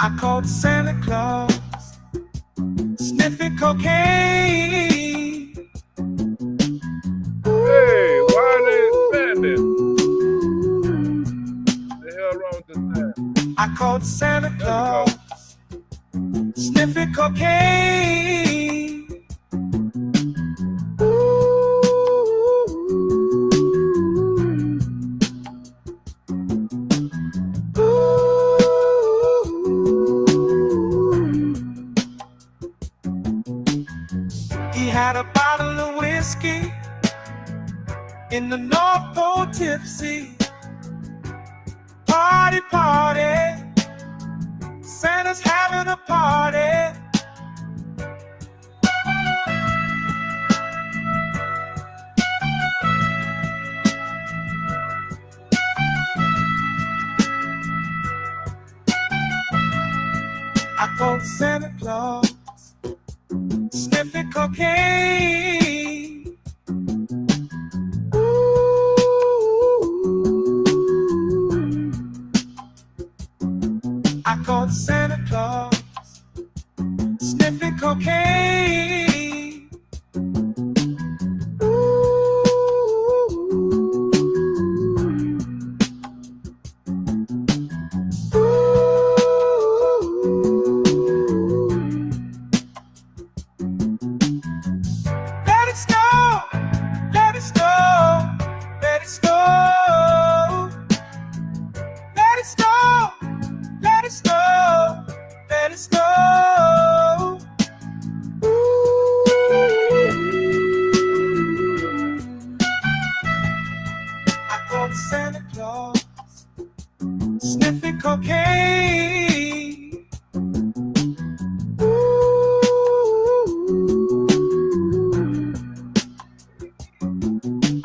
I called Santa Claus, sniffing cocaine. Hey, why are they expanding? The hell wrong with this thing? I called Santa There we go. Claus, sniffing cocaine. He had a bottle of whiskey in the North Pole tipsy. Party, party, Santa's having a party. I called Santa Claus, sniffing cocaine. I called Santa Claus, sniffing cocaine. Let it snow, let it snow, let it snow. Let it snow, let it snow, let it snow. I called Santa Claus, sniffing cocaine.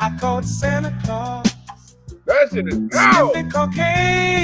I called Santa Claus, That shit is no. sniffing cocaine.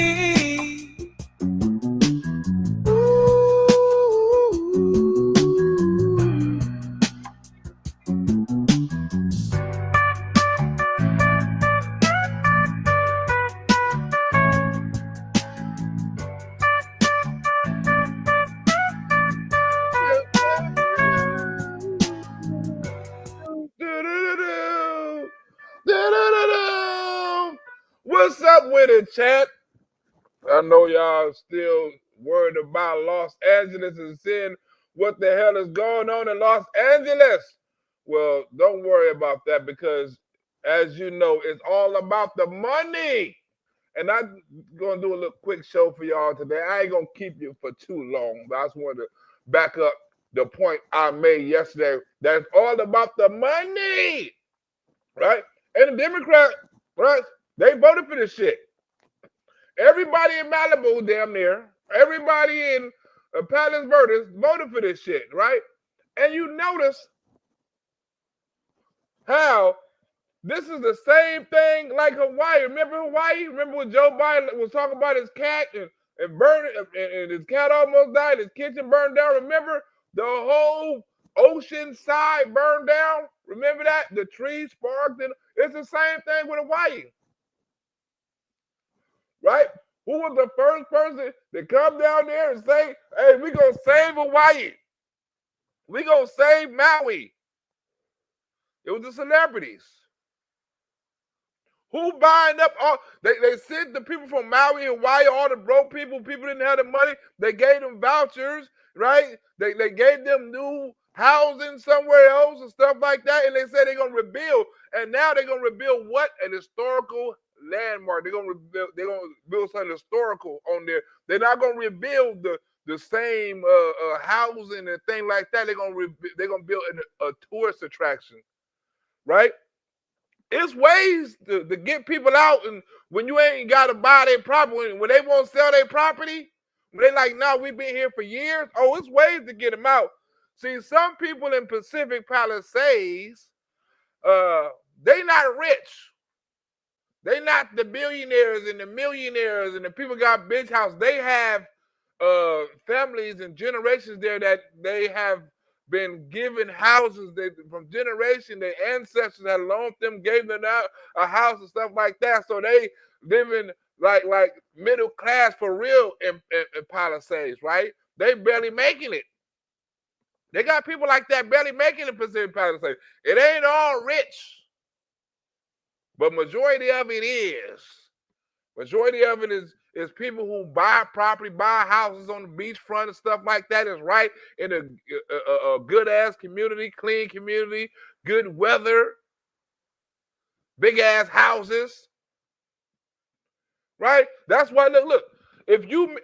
What's up with it, chat? I know y'all still worried about Los Angeles and seeing what the hell is going on in Los Angeles. Well, don't worry about that because, as you know, it's all about the money. And I'm going to do a little quick show for y'all today. I ain't going to keep you for too long, but I just wanted to back up the point I made yesterday. That's all about the money, right? And the Democrats, right, they voted for this shit. Everybody in Malibu, damn near, everybody in Palos Verdes voted for this shit, right? And you notice how this is the same thing like Hawaii. Remember Hawaii? Remember when Joe Biden was talking about his cat and burned and his cat almost died, his kitchen burned down. Remember the whole ocean side burned down? Remember that? The trees sparked, and it's the same thing with Hawaii. Right? Who was the first person to come down there and say, hey, we're going to save Hawaii? We're going to save Maui. It was the celebrities. Who buying up all, they sent the people from Maui and Hawaii, all the broke people didn't have the money. They gave them vouchers, right? They gave them new housing somewhere else and stuff like that. And they said they're going to rebuild. And now they're going to rebuild what? An historical landmark. They're going to build something historical on there. They're not going to rebuild the same housing and thing like that. They're going to build a tourist attraction, right? It's ways to get people out, and when you ain't got to buy their property, when they won't sell their property, when they like, no, we've been here for years. Oh, it's ways to get them out. See, some people in Pacific Palisades, they not rich. They not the billionaires and the millionaires and the people got big house. They have families and generations there that they have been given houses from generation. Their ancestors had loaned them, gave them out a house and stuff like that. So they live in like middle class for real in Palisades, right? They barely making it. They got people like that barely making it in Palisades. It ain't all rich, but majority of it is. Majority of it is people who buy property, buy houses on the beachfront and stuff like that. Is right in a good ass community, clean community, good weather, big ass houses. Right? That's why look. If you,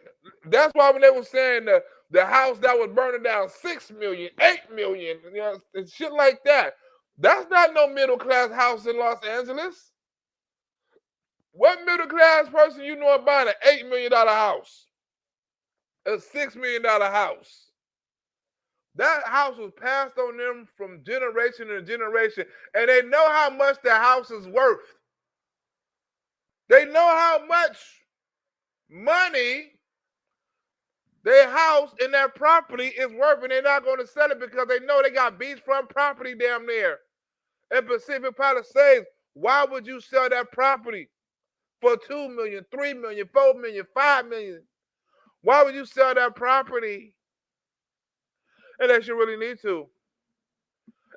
that's why when they were saying the house that was burning down 6 million, 8 million, you know, and shit like that. That's not no middle class house in Los Angeles. What middle class person you know about an $8 million house? A $6 million house? That house was passed on them from generation to generation, and they know how much the house is worth. They know how much money their house and their property is worth, and they're not going to sell it because they know they got beachfront property down there in Pacific Palisades. Why would you sell that property for $2 million, $3 million, $4 million, $5 million? Why would you sell that property unless you really need to?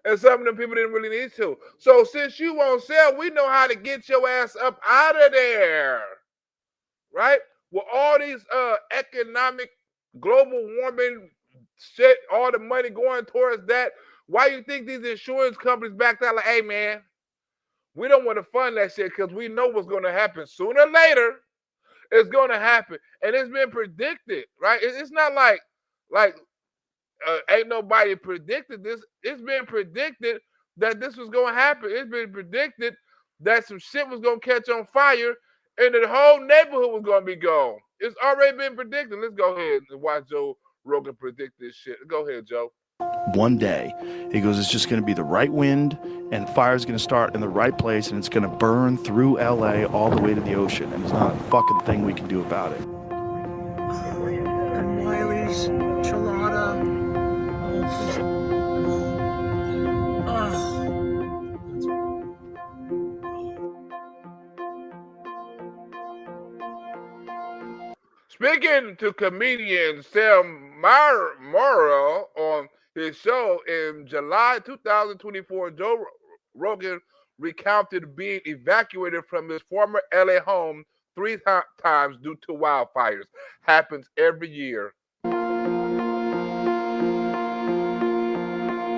And some of them people didn't really need to. So since you won't sell, we know how to get your ass up out of there, right? With all these economic global warming shit, all the money going towards that, why you think these insurance companies backed out like, hey man, we don't want to fund that shit because we know what's going to happen sooner or later. It's going to happen, and it's been predicted, right? It's not like ain't nobody predicted this. It's been predicted that this was going to happen. It's been predicted that some shit was going to catch on fire and the whole neighborhood was going to be gone. It's already been predicted. Let's go ahead and watch Joe Rogan predict this shit. Go ahead, Joe. One day, he goes, it's just going to be the right wind and fire's going to start in the right place and it's going to burn through LA all the way to the ocean. And there's not a fucking thing we can do about it. And Wiley's Chelada. Speaking to comedian Sam Morril on his show in July 2024, Joe Rogan recounted being evacuated from his former LA home 3 times due to wildfires. Happens every year.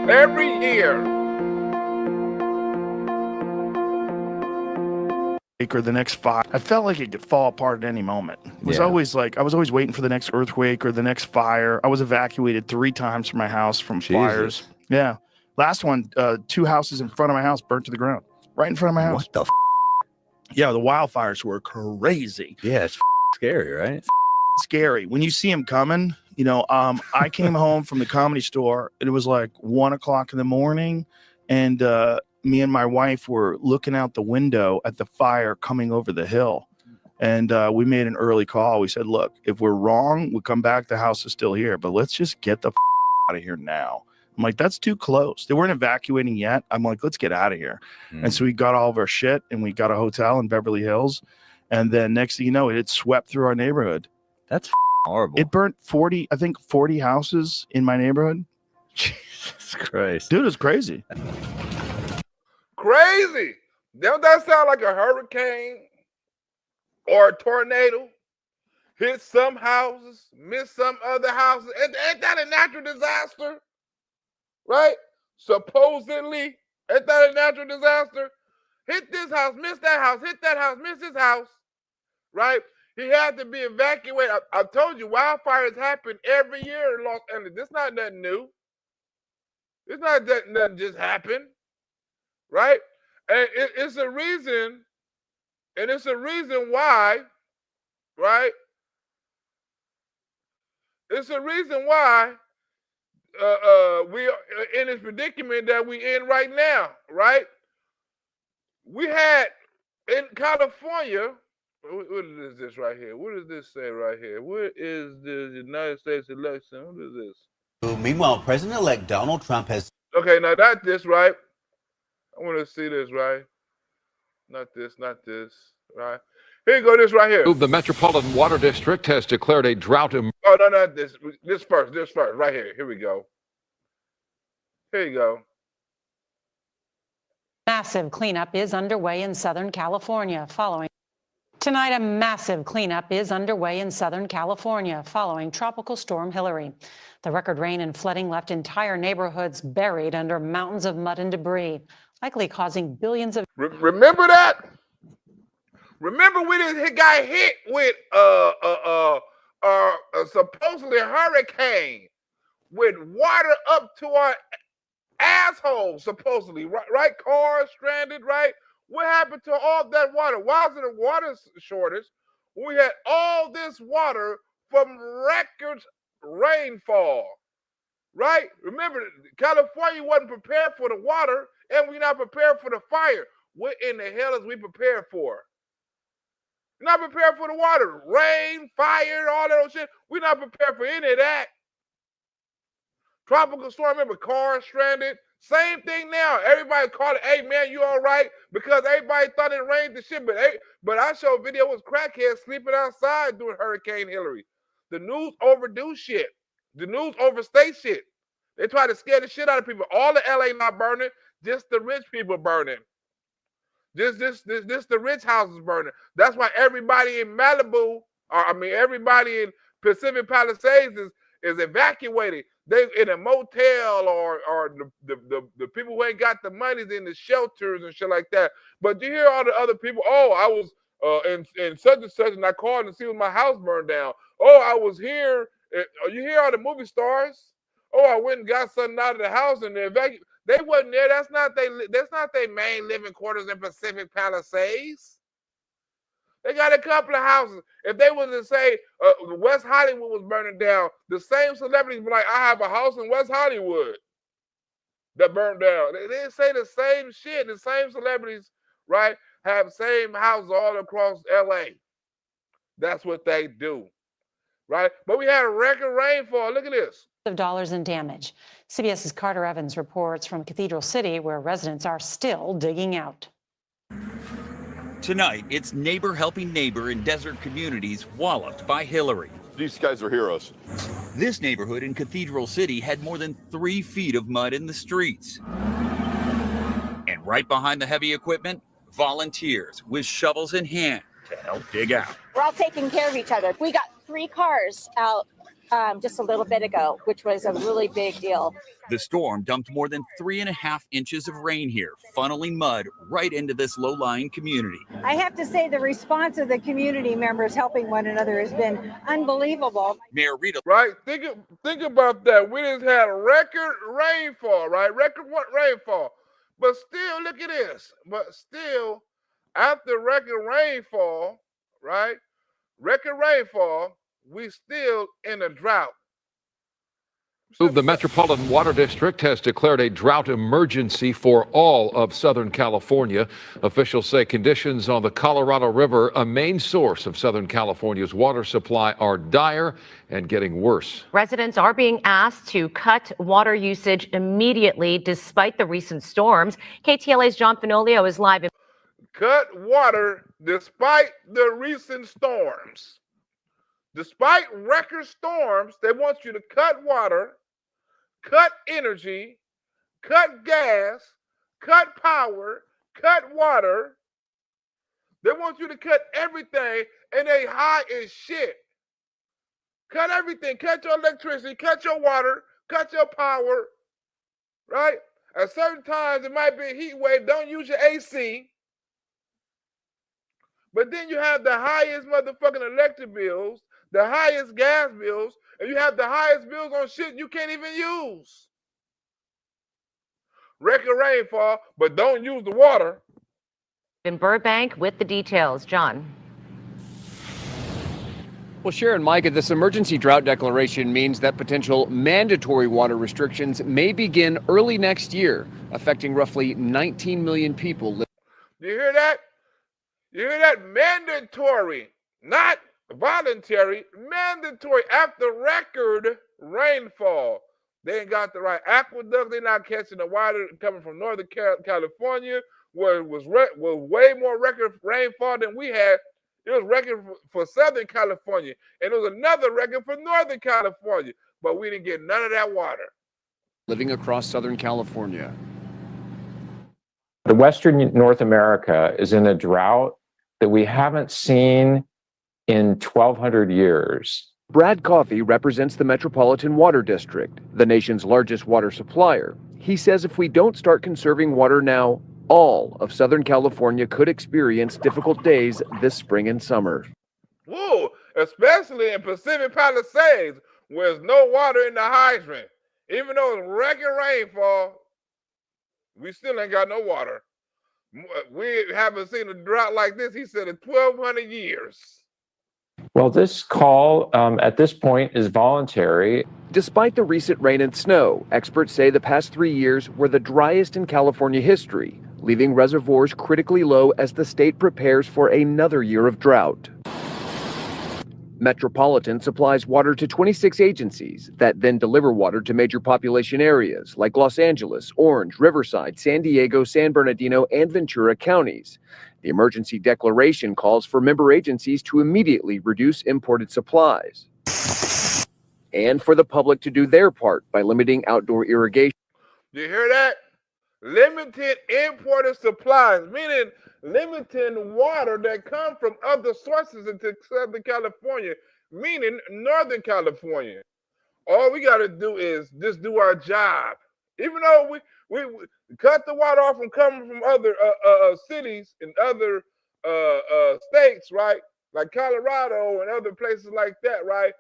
Every year. Or the next fire. I felt like it could fall apart at any moment. It was always like I was always waiting for the next earthquake or the next fire. I was evacuated 3 times from my house from fires. Yeah. Last one, 2 houses in front of my house burnt to the ground. Right in front of my house. What the f? Yeah, the wildfires were crazy. Yeah, it's scary, right? Scary. When you see them coming, you know, I came home from the Comedy Store and it was like 1 o'clock in the morning, and me and my wife were looking out the window at the fire coming over the hill. And we made an early call. We said, look, if we're wrong, we'll come back. The house is still here, but let's just get the out of here now. I'm like, that's too close. They weren't evacuating yet. I'm like, let's get out of here. And so we got all of our shit and we got a hotel in Beverly Hills. And then next thing you know, it swept through our neighborhood. That's horrible. It burnt 40 houses in my neighborhood. Jesus Christ. Dude, it's crazy. Crazy. Don't that sound like a hurricane or a tornado? Hit some houses, miss some other houses. Ain't that a natural disaster? Right? Supposedly, ain't that a natural disaster? Hit this house, miss that house, hit that house, miss this house. Right? He had to be evacuated. I told you, wildfires happen every year in Los Angeles. This is not nothing new. It's not that nothing just happened. Right? And it's a reason, and it's a reason why, right? It's a reason why we are in this predicament that we in right now, right? We had in California, what is this right here? What does this say right here? What is the United States election? What is this? Meanwhile, President-elect Donald Trump has... Okay, now that's this, right? I want to see this, right? Not this, right? Here you go, this right here. The Metropolitan Water District has declared a drought. Oh, no, this first, right here. Here we go. Here you go. Massive cleanup is underway in Southern California following. Tonight, a massive cleanup is underway in Southern California following Tropical Storm Hilary. The record rain and flooding left entire neighborhoods buried under mountains of mud and debris, likely causing billions of. Remember that? Remember when this guy hit with supposedly hurricane with water up to our assholes, supposedly, right? Cars stranded, right? What happened to all that water? Why is it a water shortage? We had all this water from record rainfall, right? Remember, California wasn't prepared for the water, and we're not prepared for the fire. What in the hell is we prepared for? We're not prepared for the water. Rain, fire, all that shit. We're not prepared for any of that. Tropical storm, remember, cars stranded. Same thing now. Everybody called it, hey, man, you all right? Because everybody thought it rained the shit. But I showed a video with crackheads sleeping outside during Hurricane Hilary. The news overdo shit. The news overstate shit. They try to scare the shit out of people. All the LA not burning, just the rich people burning. Just the rich houses burning. That's why everybody in Malibu, everybody in Pacific Palisades is evacuated. They in a motel or the people who ain't got the money's in the shelters and shit like that. But you hear all the other people, oh, I was in such and such, and I called and see when my house burned down. Oh, I was here. You hear all the movie stars? Oh, I went and got something out of the house and they wasn't there. That's not their main living quarters in Pacific Palisades. They got a couple of houses. If they was to say West Hollywood was burning down, the same celebrities be like, I have a house in West Hollywood that burned down. They say the same shit. The same celebrities, right, have same houses all across LA. That's what they do, right? But we had a record rainfall. Look at this. Of dollars in damage. CBS's Carter Evans reports from Cathedral City, where residents are still digging out. Tonight, it's neighbor helping neighbor in desert communities walloped by Hilary. These guys are heroes. This neighborhood in Cathedral City had more than 3 feet of mud in the streets. And right behind the heavy equipment, volunteers with shovels in hand to help dig out. We're all taking care of each other. We got 3 cars out just a little bit ago, which was a really big deal. The storm dumped more than 3.5 inches of rain here, funneling mud right into this low-lying community. I have to say the response of the community members helping one another has been unbelievable. Mayor Rita. Right? Think about that. We just had record rainfall, right? Record rainfall. But still, look at this. But still, after record rainfall, right? Record rainfall, we still in a drought. The Metropolitan Water District has declared a drought emergency for all of Southern California. Officials say conditions on the Colorado River, a main source of Southern California's water supply, are dire and getting worse. Residents are being asked to cut water usage immediately despite the recent storms. KTLA's John Fenolio is live. Cut water despite the recent storms. Despite record storms, they want you to cut water, cut energy, cut gas, cut power, cut water. They want you to cut everything, and they high as shit. Cut everything. Cut your electricity, cut your water, cut your power, right? At certain times, it might be a heat wave. Don't use your AC. But then you have the highest motherfucking electric bills, the highest gas bills, and you have the highest bills on shit you can't even use. Record rainfall, but don't use the water. In Burbank with the details, John. Well, Sharon, Micah, this emergency drought declaration means that potential mandatory water restrictions may begin early next year, affecting roughly 19 million people. Do you hear that? You hear that? Mandatory, not voluntary, mandatory after record rainfall. They ain't got the right aqueduct. They're not catching the water coming from Northern California, where it was way more record rainfall than we had It was record for Southern California, and it was another record for Northern California, but we didn't get none of that water. living across Southern California. The Western North America is in a drought that we haven't seen in 1,200 years. Brad Coffey represents the Metropolitan Water District, the nation's largest water supplier. He says if we don't start conserving water now, all of Southern California could experience difficult days this spring and summer. Whoa, especially in Pacific Palisades, where there's no water in the hydrant. Even though it's record rainfall, we still ain't got no water. We haven't seen a drought like this, he said, in 1,200 years. Well, this call at this point is voluntary. Despite the recent rain and snow, experts say the past 3 years were the driest in California history, leaving reservoirs critically low as the state prepares for another year of drought. Metropolitan supplies water to 26 agencies that then deliver water to major population areas like Los Angeles, Orange, Riverside, San Diego, San Bernardino, and Ventura counties. The emergency declaration calls for member agencies to immediately reduce imported supplies and for the public to do their part by limiting outdoor irrigation. Do you hear that? Limited imported supplies, meaning limiting water that come from other sources into Southern California, meaning Northern California. All we got to do is just do our job. Even though we cut the water off from coming from other cities and other states, right? Like Colorado and other places like that, right?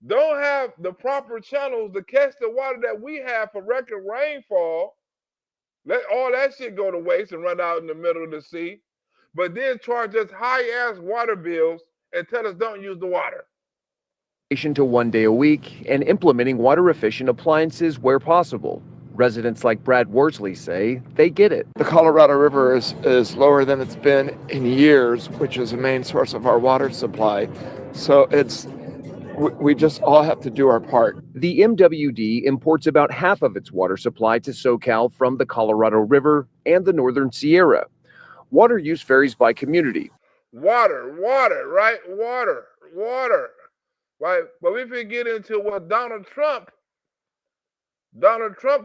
Don't have the proper channels to catch the water that we have for record rainfall. Let all that shit go to waste and run out in the middle of the sea. But then charge us high-ass water bills and tell us don't use the water. To 1 day a week and implementing water-efficient appliances where possible. Residents like Brad Worsley say they get it. The Colorado River is lower than it's been in years, which is a main source of our water supply. So we just all have to do our part. The MWD imports about half of its water supply to SoCal from the Colorado River and the Northern Sierra. Water use varies by community. Water, right? Water, right? But if we get into what Donald Trump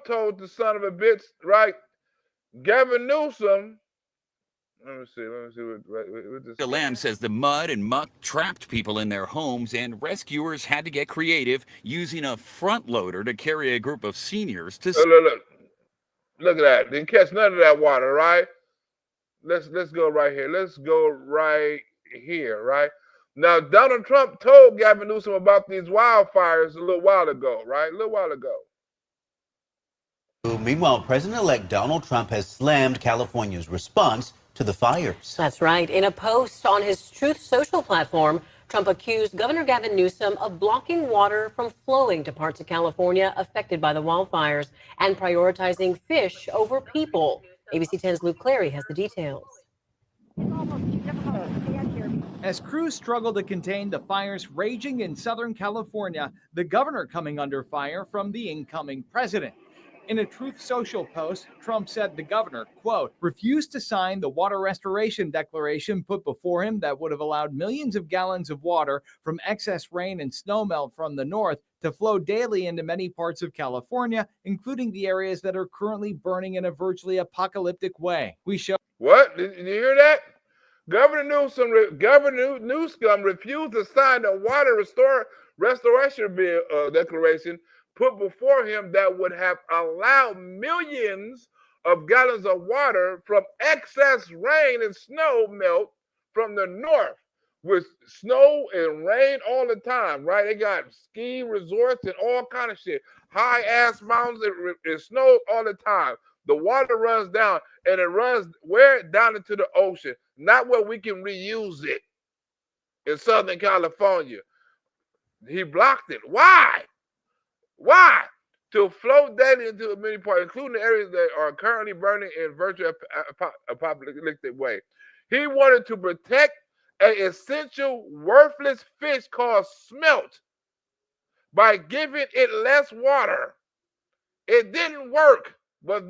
told the son of a bitch, right? Gavin Newsom. Let me see what this. Lamb says the mud and muck trapped people in their homes, and rescuers had to get creative, using a front loader to carry a group of seniors to. Look at that! Didn't catch none of that water, right? Let's go right here. Let's go right here, right? Now, Donald Trump told Gavin Newsom about these wildfires a little while ago, right? A little while ago. Meanwhile, President-elect Donald Trump has slammed California's response to the fires. That's right. In a post on his Truth Social platform, Trump accused Governor Gavin Newsom of blocking water from flowing to parts of California affected by the wildfires and prioritizing fish over people. ABC 10's Luke Clary has the details. As crews struggle to contain the fires raging in Southern California, the governor coming under fire from the incoming president. In a Truth Social post, Trump said the governor, quote, refused to sign the water restoration declaration put before him that would have allowed millions of gallons of water from excess rain and snowmelt from the north to flow daily into many parts of California, including the areas that are currently burning in a virtually apocalyptic way. We show. What? Did you hear that? Governor Newsom refused to sign the water restoration bill declaration put before him that would have allowed millions of gallons of water from excess rain and snow melt from the north, with snow and rain all the time, right? They got ski resorts and all kind of shit. High ass mountains, it snows all the time. The water runs down, and it runs where? Down into the ocean, not where we can reuse it in Southern California. He blocked it. Why? To flow daily into many parts, including the areas that are currently burning in virtually apocalyptic way. He wanted to protect an essential, worthless fish called smelt by giving it less water. It didn't work, but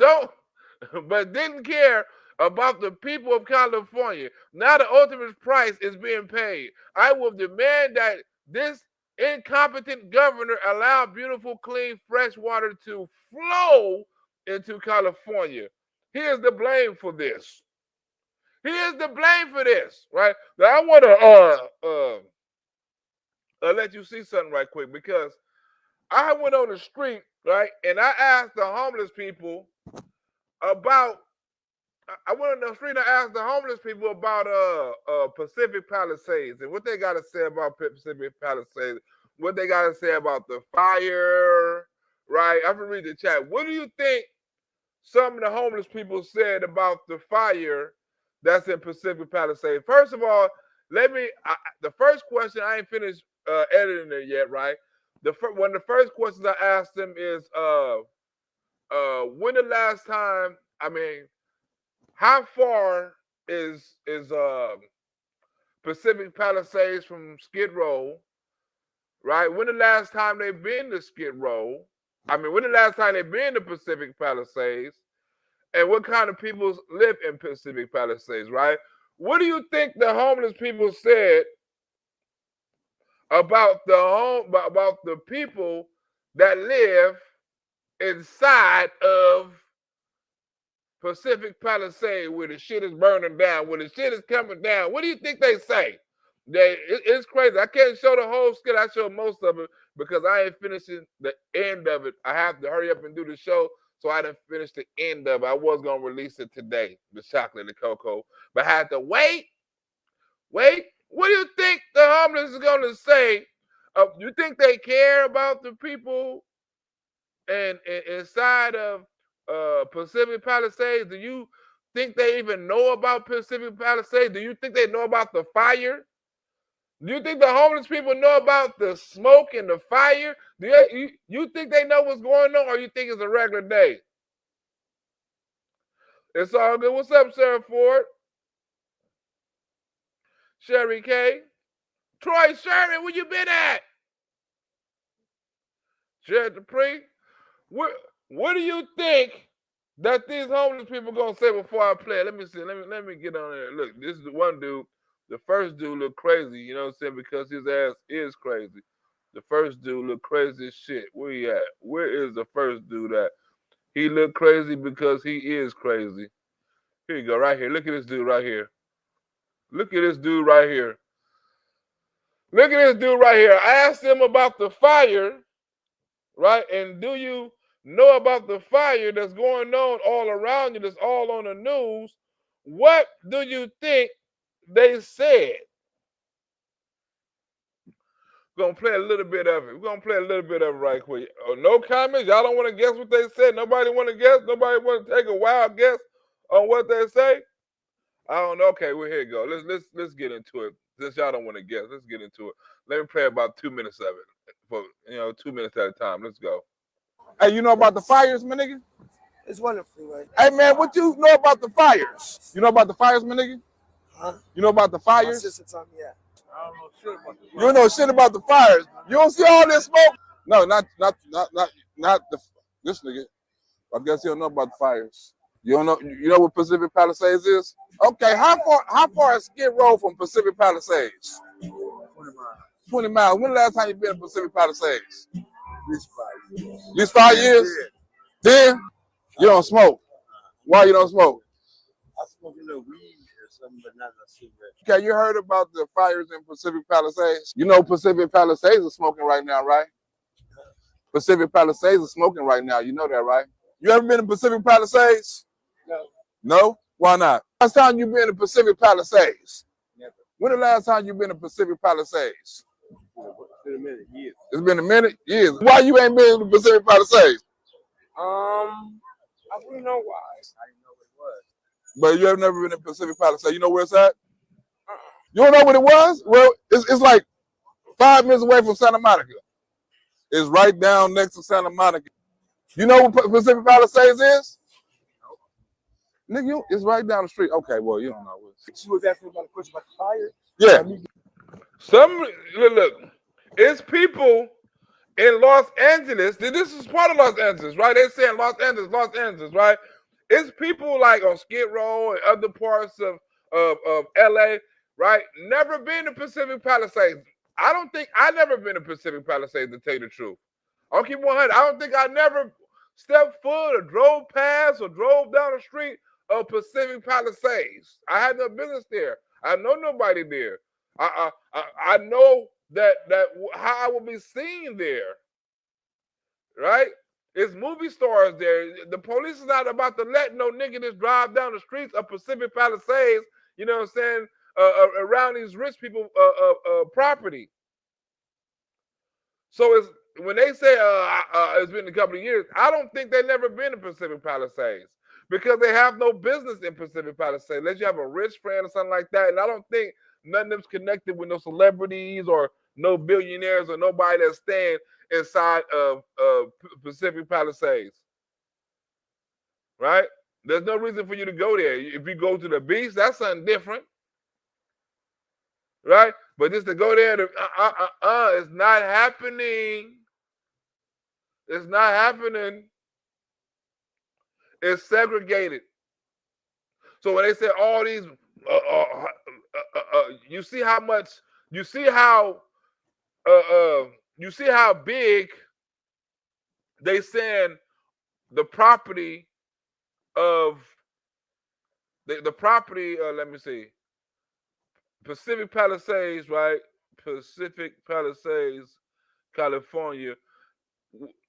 didn't care about the people of California. Now the ultimate price is being paid. I will demand that this incompetent governor allow beautiful, clean, fresh water to flow into California. He is the blame for this. He is the blame for this, right? Now I want to let you see something right quick, because I went on the street, right, and I asked the homeless people about. I went on the street and I asked the homeless people about Pacific Palisades and what they got to say about Pacific Palisades, what they got to say about the fire, right? I can read the chat. What do you think some of the homeless people said about the fire that's in Pacific Palisades? First of all, the first question, I ain't finished editing it yet, right? One of the first questions I asked them is, when the last time, how far is Pacific Palisades from Skid Row, right? When the last time they've been to Skid Row? When the last time they've been to Pacific Palisades? And what kind of people live in Pacific Palisades, right? What do you think the homeless people said about the people that live inside of Pacific Palisades, where the shit is burning down, where the shit is coming down? What do you think they say? It's crazy. I can't show the whole skit. I show most of it because I ain't finishing the end of it. I have to hurry up and do the show, so I didn't finish the end of it. I was going to release it today, the chocolate and cocoa, but I had to wait. What do you think the homeless is going to say? You think they care about the people inside of Pacific Palisades? Do you think they even know about Pacific Palisades? Do you think they know about the fire? Do you think the homeless people know about the smoke and the fire? Do you think they know what's going on, or you think it's a regular day? It's all good. What's up, Sarah Ford? Sherry K. Troy Sherman, where you been at? Jared Dupree. What do you think that these homeless people gonna say before I play? Let me see. Let me get on there. Look, this is the one dude. The first dude looked crazy, you know what I'm saying, because his ass is crazy. The first dude looked crazy as shit. Where he at? Where is the first dude at? He looked crazy because he is crazy. Here you go, right here. Look at this dude right here. Look at this dude right here. Look at this dude right here. I asked him about the fire, right? And do you know about the fire that's going on all around you, that's all on the news? What do you think they said? We're going to play a little bit of it. We're going to play a little bit of it right quick. No comments? Y'all don't want to guess what they said? Nobody want to guess? Nobody want to take a wild guess on what they say? I don't know. Okay, well, here you go. Let's get into it. Since y'all don't want to guess, let's get into it. Let me play about 2 minutes of it. For 2 minutes at a time. Let's go. Hey, you know about the fires, my nigga? It's wonderful, right? Hey, man, what you know about the fires? You know about the fires, my nigga? Huh? You know about the fires? My sister told me, yeah. I don't know shit about the fires. You don't know shit about the fires. You don't see all this smoke? No, not this nigga. I guess you don't know about the fires. You don't know. You know what Pacific Palisades is? Okay, how far is Skid Row from Pacific Palisades? 20 miles. 20 miles. When the last time you been in Pacific Palisades? At least 5 years. At least 5 years? Yeah. Then you don't smoke. Why you don't smoke? I smoke a little weed or something, but not a cigarette. Okay, you heard about the fires in Pacific Palisades? You know Pacific Palisades is smoking right now, right? Pacific Palisades is smoking right now. You know that, right? You ever been to Pacific Palisades? No. No? Why not? Last time you been to Pacific Palisades? Never. When the last time you been to Pacific Palisades? It's been a minute, years. It's been a minute? Years. Why you ain't been to Pacific Palisades? I wouldn't know why. I didn't know what it was. But you have never been to Pacific Palisades. You know where it's at? You don't know what it was? Well, it's like 5 minutes away from Santa Monica. It's right down next to Santa Monica. You know what Pacific Palisades is? Nigga, it's right down the street. Okay, well, you don't know what it is. She was asking about a question about the fire. Yeah. Look, it's people in Los Angeles. This is part of Los Angeles, right? They're saying Los Angeles, right? It's people like on Skid Row and other parts of LA, right? Never been to Pacific Palisades. I never been to Pacific Palisades, to tell you the truth. I'll keep 100. I don't think I never stepped foot or drove past or drove down the street of Pacific Palisades. I had no business there. I know nobody there. I know that how I will be seen there, right? It's movie stars there. The police is not about to let no nigga just drive down the streets of Pacific Palisades, you know what I'm saying, around these rich people property. So it's when they say it's been a couple of years, I don't think they've never been to Pacific Palisades because they have no business in Pacific Palisades unless you have a rich friend or something like that. And I don't think none of them's connected with no celebrities or no billionaires or nobody that's staying inside of Pacific Palisades, right? There's no reason for you to go there. If you go to the beach, that's something different, right? But just to go there, it's not happening. It's not happening. It's segregated. So when they say all these, you see how much, you see how big they saying the property of the property. Let me see. Pacific Palisades, right? Pacific Palisades, California.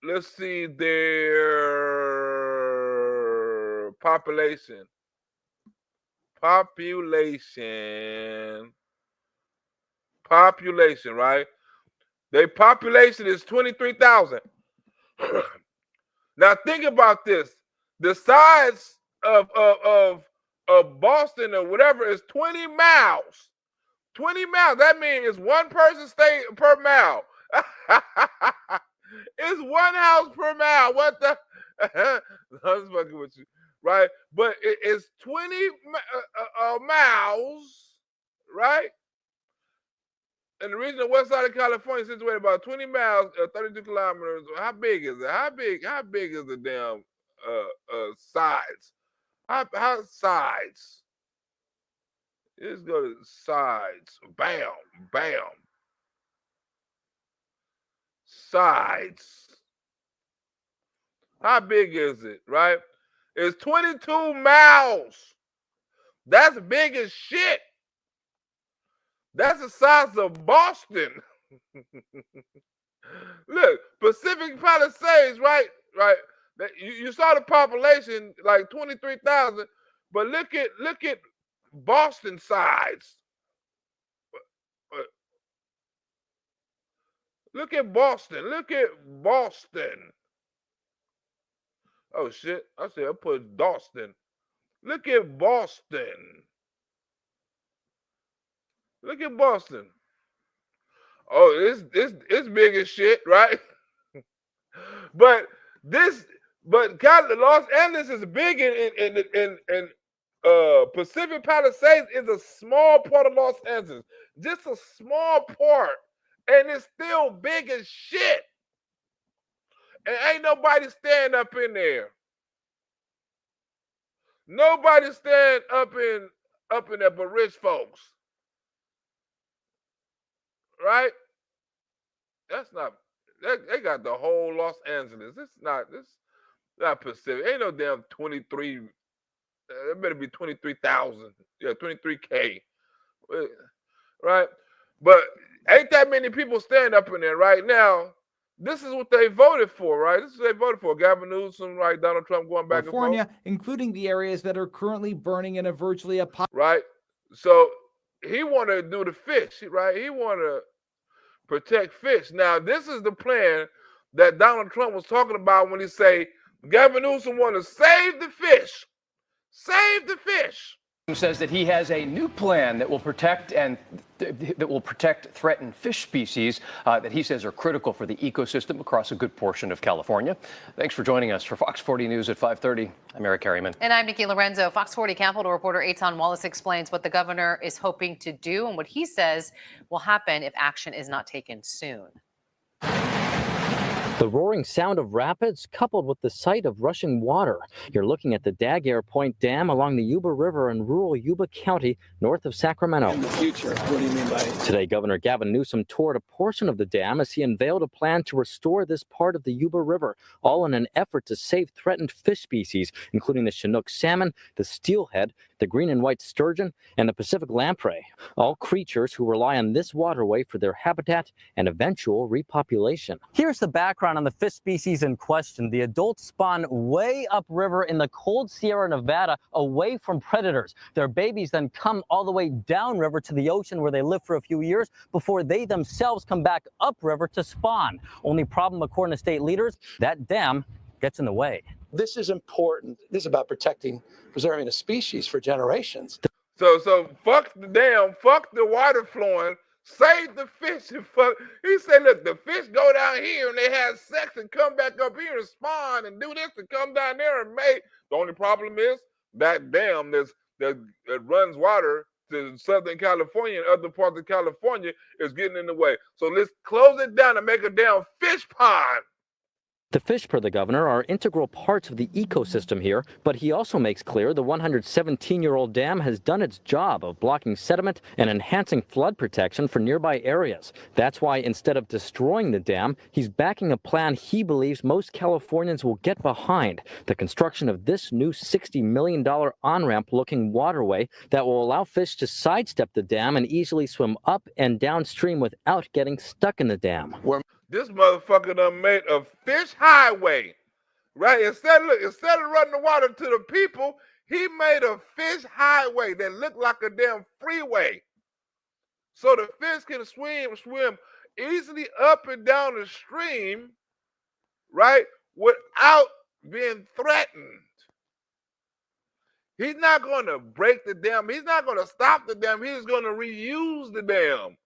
Let's see their population. Population, right? Their population is 23,000. Now think about this. The size of Boston or whatever is 20 miles. 20 miles. That means it's one person stay per mile. It's one house per mile. What the? I was fucking with you, right? But it's 20 miles, right? And the region of west side of California is situated about 20 miles, 32 kilometers. How big is it? How big is the damn sides? How sides? Let's go to sides. Bam, bam. Sides. How big is it, right? It's 22 miles. That's big as shit. That's the size of Boston. Look, Pacific Palisades, right? Right. You saw the population like 23,000, but look at Boston size. Look at Boston. Look at Boston. Oh shit! I said I put Boston. Look at Boston. Look at Boston. Oh, it's big as shit, right? but Los Angeles is big in Pacific Palisades is a small part of Los Angeles, just a small part, and it's still big as shit. And ain't nobody stand up in there. Nobody stand up in there but rich folks. Right? That's not. They got the whole Los Angeles. This not Pacific. Ain't no damn 23. It better be 23,000. Yeah, 23K. Right? But ain't that many people stand up in there right now. This is what they voted for, right? This is what they voted for. Gavin Newsom, right? Donald Trump going back California, and forth. including the areas that are currently burning in a virtually right? So he want to do the fish, right? He want to protect fish. Now, this is the plan that Donald Trump was talking about when he say Gavin Newsom want to save the fish. Save the fish. Says that he has a new plan that will protect threatened fish species that he says are critical for the ecosystem across a good portion of California. Thanks for joining us for Fox 40 News at 5:30. I'm Eric Harriman. And I'm Nikki Lorenzo. Fox 40 Capitol reporter Eitan Wallace explains what the governor is hoping to do and what he says will happen if action is not taken soon. The roaring sound of rapids coupled with the sight of rushing water. You're looking at the Daguerre Point Dam along the Yuba River in rural Yuba County, north of Sacramento. In the future, what do you mean by it? Today, Governor Gavin Newsom toured a portion of the dam as he unveiled a plan to restore this part of the Yuba River, all in an effort to save threatened fish species, including the Chinook salmon, the steelhead, the green and white sturgeon, and the Pacific lamprey, all creatures who rely on this waterway for their habitat and eventual repopulation. Here's the background on the fish species in question. The adults spawn way upriver in the cold Sierra Nevada, away from predators. Their babies then come all the way downriver to the ocean, where they live for a few years before they themselves come back upriver to spawn. Only problem, according to state leaders, that dam gets in the way. This is important. This is about preserving a species for generations. So fuck the dam, fuck the water flowing, save the fish. And fuck. He said, look, the fish go down here and they have sex and come back up here and spawn and do this and come down there and mate. The only problem is that dam that runs water to Southern California and other parts of California is getting in the way. So let's close it down and make a damn fish pond. The fish, per the governor, are integral parts of the ecosystem here, but he also makes clear the 117-year-old dam has done its job of blocking sediment and enhancing flood protection for nearby areas. That's why instead of destroying the dam, he's backing a plan he believes most Californians will get behind: the construction of this new $60 million on-ramp looking waterway that will allow fish to sidestep the dam and easily swim up and downstream without getting stuck in the dam. This motherfucker done made a fish highway, right? Instead of running the water to the people, he made a fish highway that looked like a damn freeway. So the fish can swim easily up and down the stream, right? Without being threatened. He's not going to break the dam. He's not going to stop the dam. He's going to reuse the dam.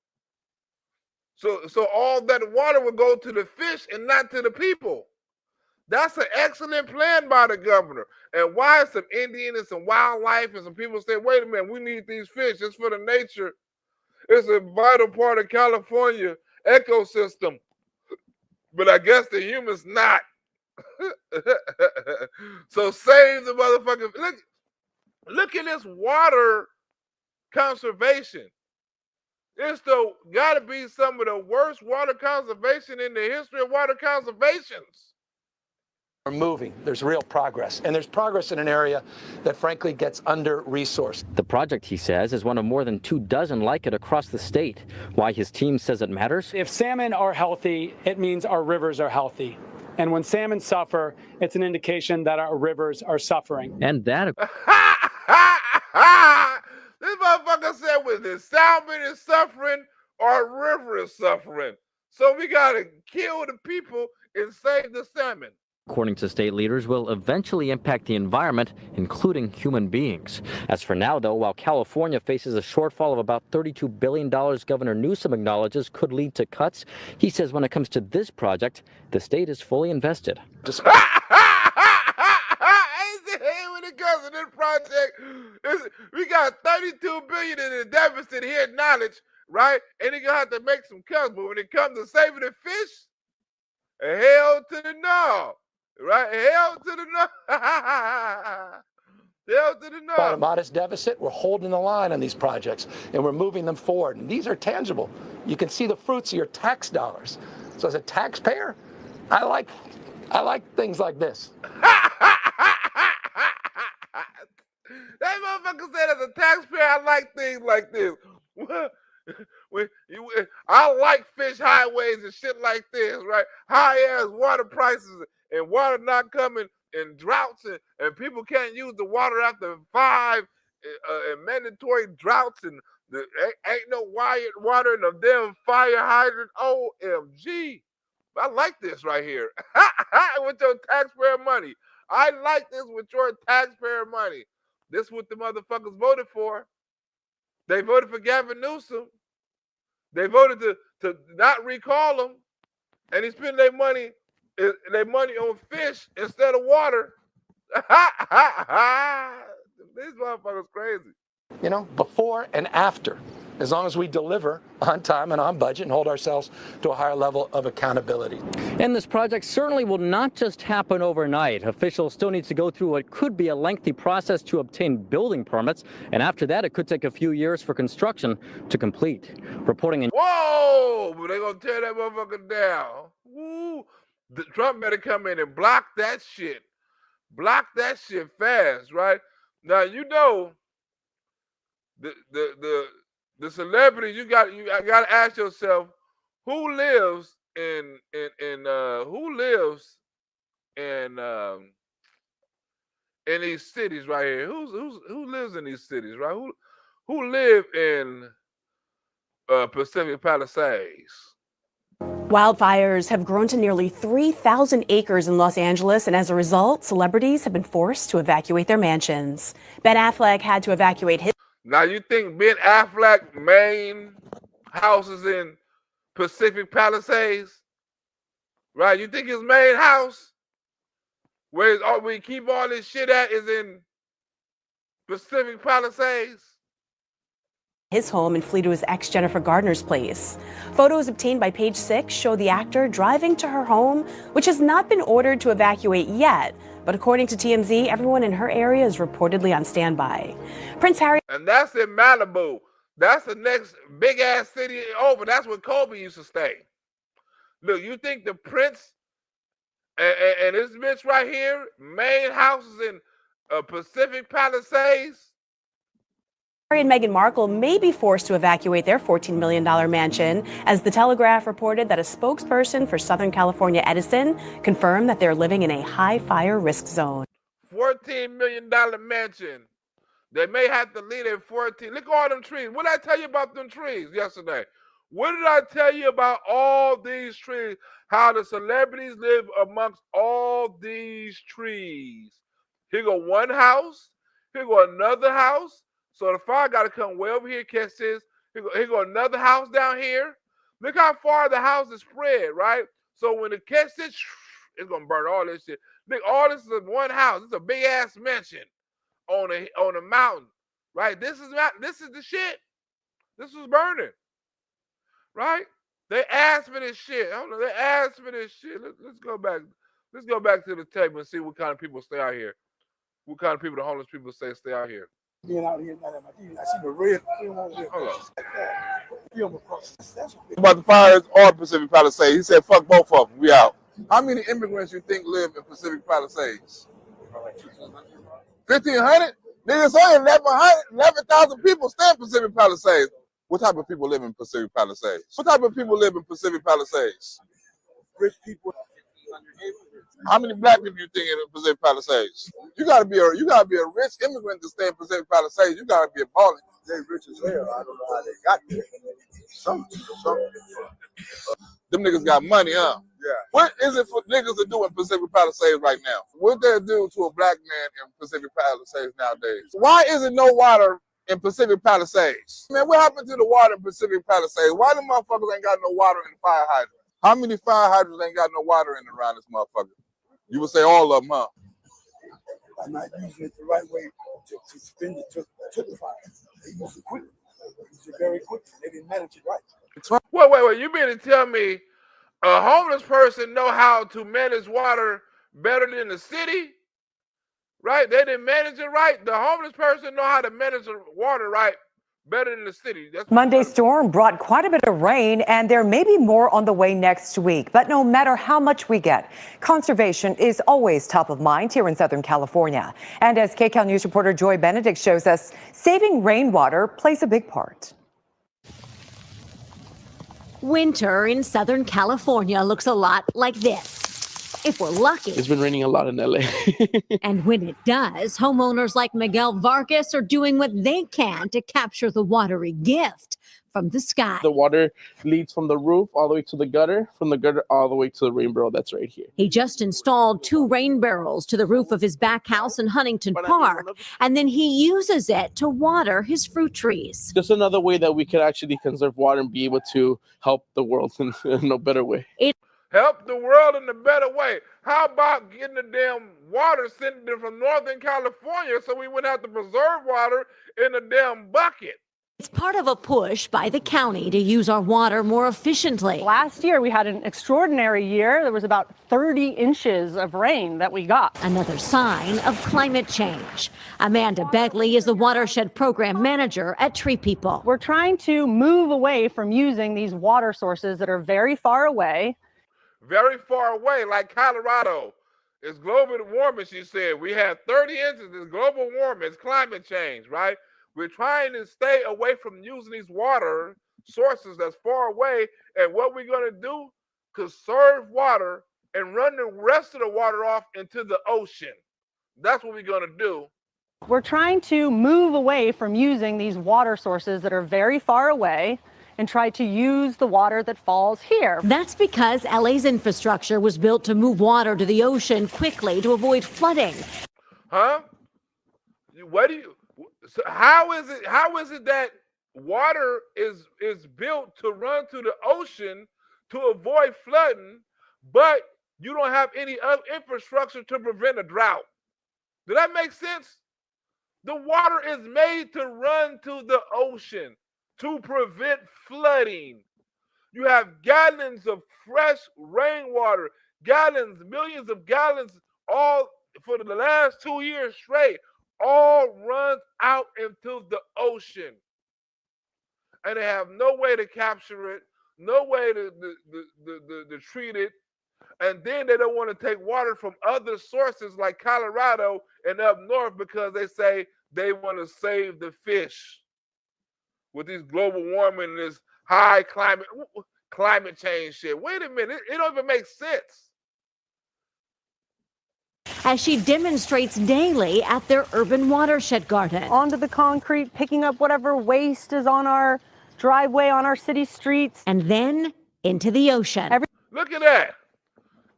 So all that water will go to the fish and not to the people. That's an excellent plan by the governor. And why some Indian and some wildlife and some people say, wait a minute, we need these fish. It's for the nature. It's a vital part of California ecosystem. But I guess the humans not. So save the motherfucker. Look at this water conservation. It's got to be some of the worst water conservation in the history of water conservations. We're moving. There's real progress. And there's progress in an area that, frankly, gets under-resourced. The project, he says, is one of more than 24 like it across the state. Why his team says it matters? If salmon are healthy, it means our rivers are healthy. And when salmon suffer, it's an indication that our rivers are suffering. And that... This motherfucker said, with the salmon is suffering, our river is suffering. So we got to kill the people and save the salmon. According to state leaders, will eventually impact the environment, including human beings. As for now, though, while California faces a shortfall of about $32 billion Governor Newsom acknowledges could lead to cuts, he says when it comes to this project, the state is fully invested. When it comes to this project, we got $32 billion in the deficit here at knowledge, right? And you're gonna have to make some cuts. But when it comes to saving the fish, hell to the no, right? Hell to the no. Hell to the no. About a modest deficit, we're holding the line on these projects and we're moving them forward. And these are tangible. You can see the fruits of your tax dollars. So as a taxpayer, I like things like this. That motherfucker said, as a taxpayer, I like things like this. I like fish highways and shit like this, right? High ass water prices and water not coming in droughts and people can't use the water after 5 mandatory droughts and ain't no water in a damn fire hydrant. OMG. I like this right here. With your taxpayer money. I like this with your taxpayer money. This is what the motherfuckers voted for. They voted for Gavin Newsom. They voted to not recall him, and he spent their money on fish instead of water. These motherfuckers crazy. You know, before and after as long as we deliver on time and on budget and hold ourselves to a higher level of accountability. And this project certainly will not just happen overnight. Officials still need to go through what could be a lengthy process to obtain building permits, and after that, it could take a few years for construction to complete. Reporting in Whoa! But they're gonna tear that motherfucker down. Woo! Trump better come in and block that shit. Block that shit fast, right? Now you know the celebrities. You got to ask yourself who lives in these cities right here. Who lives in these cities, right? Who live in Pacific Palisades? Wildfires have grown to nearly 3,000 acres in Los Angeles, and as a result, celebrities have been forced to evacuate their mansions. Ben Affleck had to evacuate his. Now you think Ben Affleck's main house is in Pacific Palisades, right? You think his main house, where we keep all this shit at, is in Pacific Palisades? His home and flee to his ex Jennifer Gardner's place. Photos obtained by Page Six show the actor driving to her home, which has not been ordered to evacuate yet. But according to TMZ, everyone in her area is reportedly on standby. Prince Harry. And that's in Malibu. That's the next big ass city over. That's where Kobe used to stay. Look, you think the Prince and this bitch right here, main house is in Pacific Palisades? Harry and Meghan Markle may be forced to evacuate their $14 million mansion, as the Telegraph reported that a spokesperson for Southern California Edison confirmed that they're living in a high fire risk zone. $14 million mansion. They may have to leave at 14. Look at all them trees. What did I tell you about them trees yesterday? What did I tell you about all these trees? How the celebrities live amongst all these trees. Here go one house. Here go another house. So the fire got to come way over here, catch this. Here go another house down here. Look how far the house is spread, right? So when it catch this, it's gonna burn all this shit. Look, all this is one house. It's a big ass mansion on a mountain, right? This is the shit. This was burning, right? They asked for this shit. I don't know. They asked for this shit. Let's go back. Let's go back to the table and see what kind of people stay out here. What kind of people the homeless people say stay out here. Being out here, I see the red film on there. Film across. About the fires or Pacific Palisades. He said, fuck both of them. We out. How many immigrants you think live in Pacific Palisades? 1,500? Niggas, only 11,000 people stay in Pacific Palisades. What type of people live in Pacific Palisades? What type of people live in Pacific Palisades? Rich people. How many black people you think in Pacific Palisades? You gotta be a rich immigrant to stay in Pacific Palisades. You gotta be a baller. They rich as hell. I don't know how they got there. Some. Them niggas got money, huh? Yeah. What is it for niggas to do in Pacific Palisades right now? What they do to a black man in Pacific Palisades nowadays? Why is there no water in Pacific Palisades? Man, what happened to the water in Pacific Palisades? Why the motherfuckers ain't got no water in the fire hydrant? How many fire hydrants ain't got no water in around this motherfucker? You would say all of them, huh? I'm not using it the right way to spend it to the fire. They use it quickly. They use it very quickly. They didn't manage it right. Wait. You mean to tell me a homeless person know how to manage water better than the city? Right? They didn't manage it right. The homeless person know how to manage the water right better than the city. Monday's storm brought quite a bit of rain, and there may be more on the way next week. But no matter how much we get, conservation is always top of mind here in Southern California. And as KCAL News reporter Joy Benedict shows us, saving rainwater plays a big part. Winter in Southern California looks a lot like this. If we're lucky. It's been raining a lot in LA. And when it does, homeowners like Miguel Vargas are doing what they can to capture the watery gift from the sky. The water leads from the roof all the way to the gutter, from the gutter all the way to the rain barrel that's right here. He just installed 2 rain barrels to the roof of his back house in Huntington Park, and then he uses it to water his fruit trees. Just another way that we can actually conserve water and be able to help the world in a better way. Help the world in a better way. How about getting the damn water sent in from Northern California so we wouldn't have to preserve water in a damn bucket? It's part of a push by the county to use our water more efficiently. Last year, we had an extraordinary year. There was about 30 inches of rain that we got. Another sign of climate change. Amanda Begley is the watershed program manager at Tree People. We're trying to move away from using these water sources that are very far away. Very far away, like Colorado. It's global warming, she said. We had 30 inches. It's global warming. It's climate change, right? We're trying to stay away from using these water sources that's far away. And what we're going to do, conserve water and run the rest of the water off into the ocean. That's what we're going to do. We're trying to move away from using these water sources that are very far away and try to use the water that falls here. That's because LA's infrastructure was built to move water to the ocean quickly to avoid flooding. Huh? What do you... So how is it that water is built to run to the ocean to avoid flooding, but you don't have any other infrastructure to prevent a drought? Does that make sense? The water is made to run to the ocean to prevent flooding. You have gallons of fresh rainwater, gallons, millions of gallons, all for the last 2 years straight. All runs out into the ocean. And they have no way to capture it, no way to treat it. And then they don't want to take water from other sources like Colorado and up north because they say they want to save the fish. With these global warming and this high climate change shit. Wait a minute, it don't even make sense. As she demonstrates daily at their urban watershed garden. Onto the concrete, picking up whatever waste is on our driveway, on our city streets. And then into the ocean. Look at that.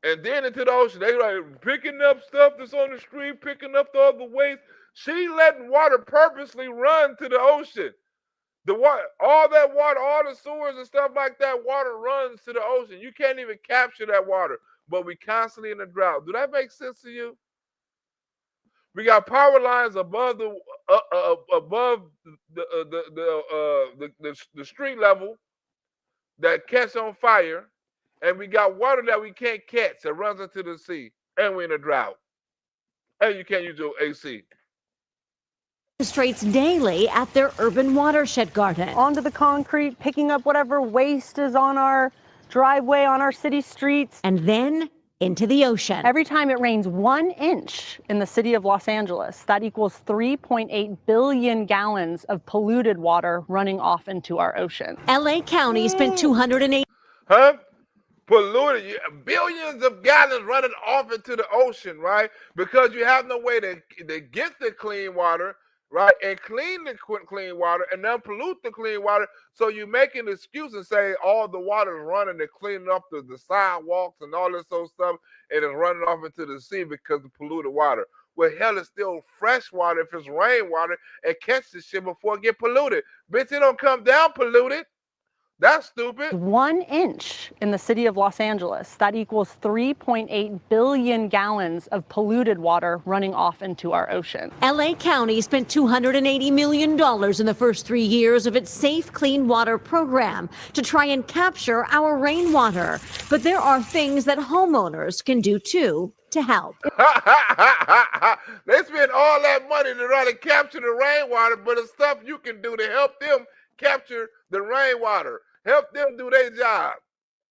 And then into the ocean. They like picking up stuff that's on the street, picking up the other waste. She letting water purposely run to the ocean. The water, all that water, all the sewers and stuff like that, water runs to the ocean. You can't even capture that water. But we constantly in a drought. Do that make sense to you? We got power lines above the street level that catch on fire, and we got water that we can't catch that runs into the sea, and we're in a drought, and you can't use your AC. Demonstrates daily at their urban watershed garden. Onto the concrete, picking up whatever waste is on our driveway, on our city streets. And then into the ocean. Every time it rains 1 inch in the city of Los Angeles, that equals 3.8 billion gallons of polluted water running off into our ocean. LA County spent 208. Huh? Polluted, billions of gallons running off into the ocean, right? Because you have no way to get the clean water, right? And clean the clean water and then pollute the clean water. So you make an excuse and say all the water is running and cleaning up the sidewalks and all this old stuff, and it's running off into the sea because of polluted water. Well, hell, it's still fresh water if it's rainwater and catch the shit before it get polluted. Bitch, it don't come down polluted. That's stupid. 1 inch in the city of Los Angeles, that equals 3.8 billion gallons of polluted water running off into our ocean. LA County spent $280 million in the first 3 years of its Safe Clean Water program to try and capture our rainwater. But there are things that homeowners can do too to help. They spend all that money to try to capture the rainwater, but it's stuff you can do to help them capture the rainwater. Help them do their job.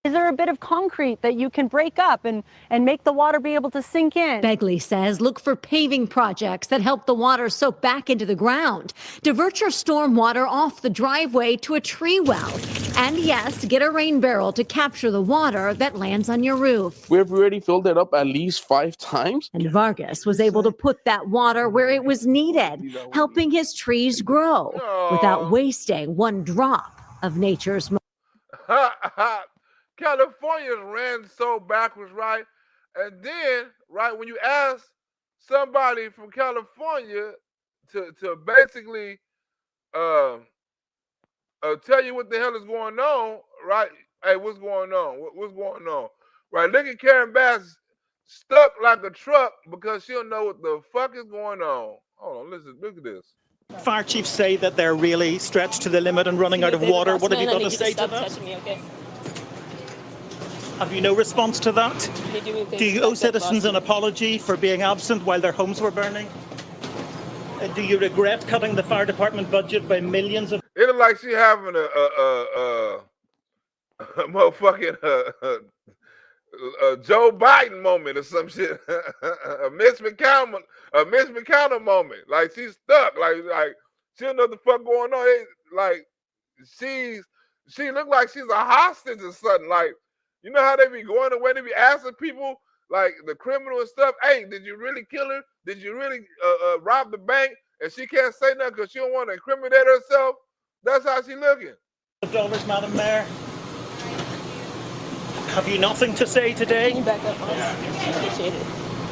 Is there a bit of concrete that you can break up and make the water be able to sink in? Begley says look for paving projects that help the water soak back into the ground. Divert your storm water off the driveway to a tree well. And yes, get a rain barrel to capture the water that lands on your roof. We've already filled it up at least 5 times. And Vargas was able to put that water where it was needed, helping his trees grow without wasting one drop of nature's. California ran so backwards, right? And then, right, when you ask somebody from California to basically tell you what the hell is going on, right? Hey, what's going on? What's going on? Right, look at Karen Bass stuck like a truck because she don't know what the fuck is going on. Hold on, listen, look at this. Fire chiefs say that they're really stretched to the limit and running out of water. What have you got to say to that? Have you no response to that? Do you owe citizens an apology for being absent while their homes were burning? Do you regret cutting the fire department budget by millions of? It look like she having a motherfucking Joe Biden moment or some shit, a Mitch McConnell moment. Like she's stuck. Like she don't know what the fuck going on. Like she look like she's a hostage or something. Like, you know how they be going away, they be asking people, like the criminal and stuff, hey, did you really kill her? Did you really rob the bank? And she can't say nothing because she don't want to incriminate herself. That's how she looking. Dollars, Madam Mayor. Have you nothing to say today? Can you back up, I appreciate it.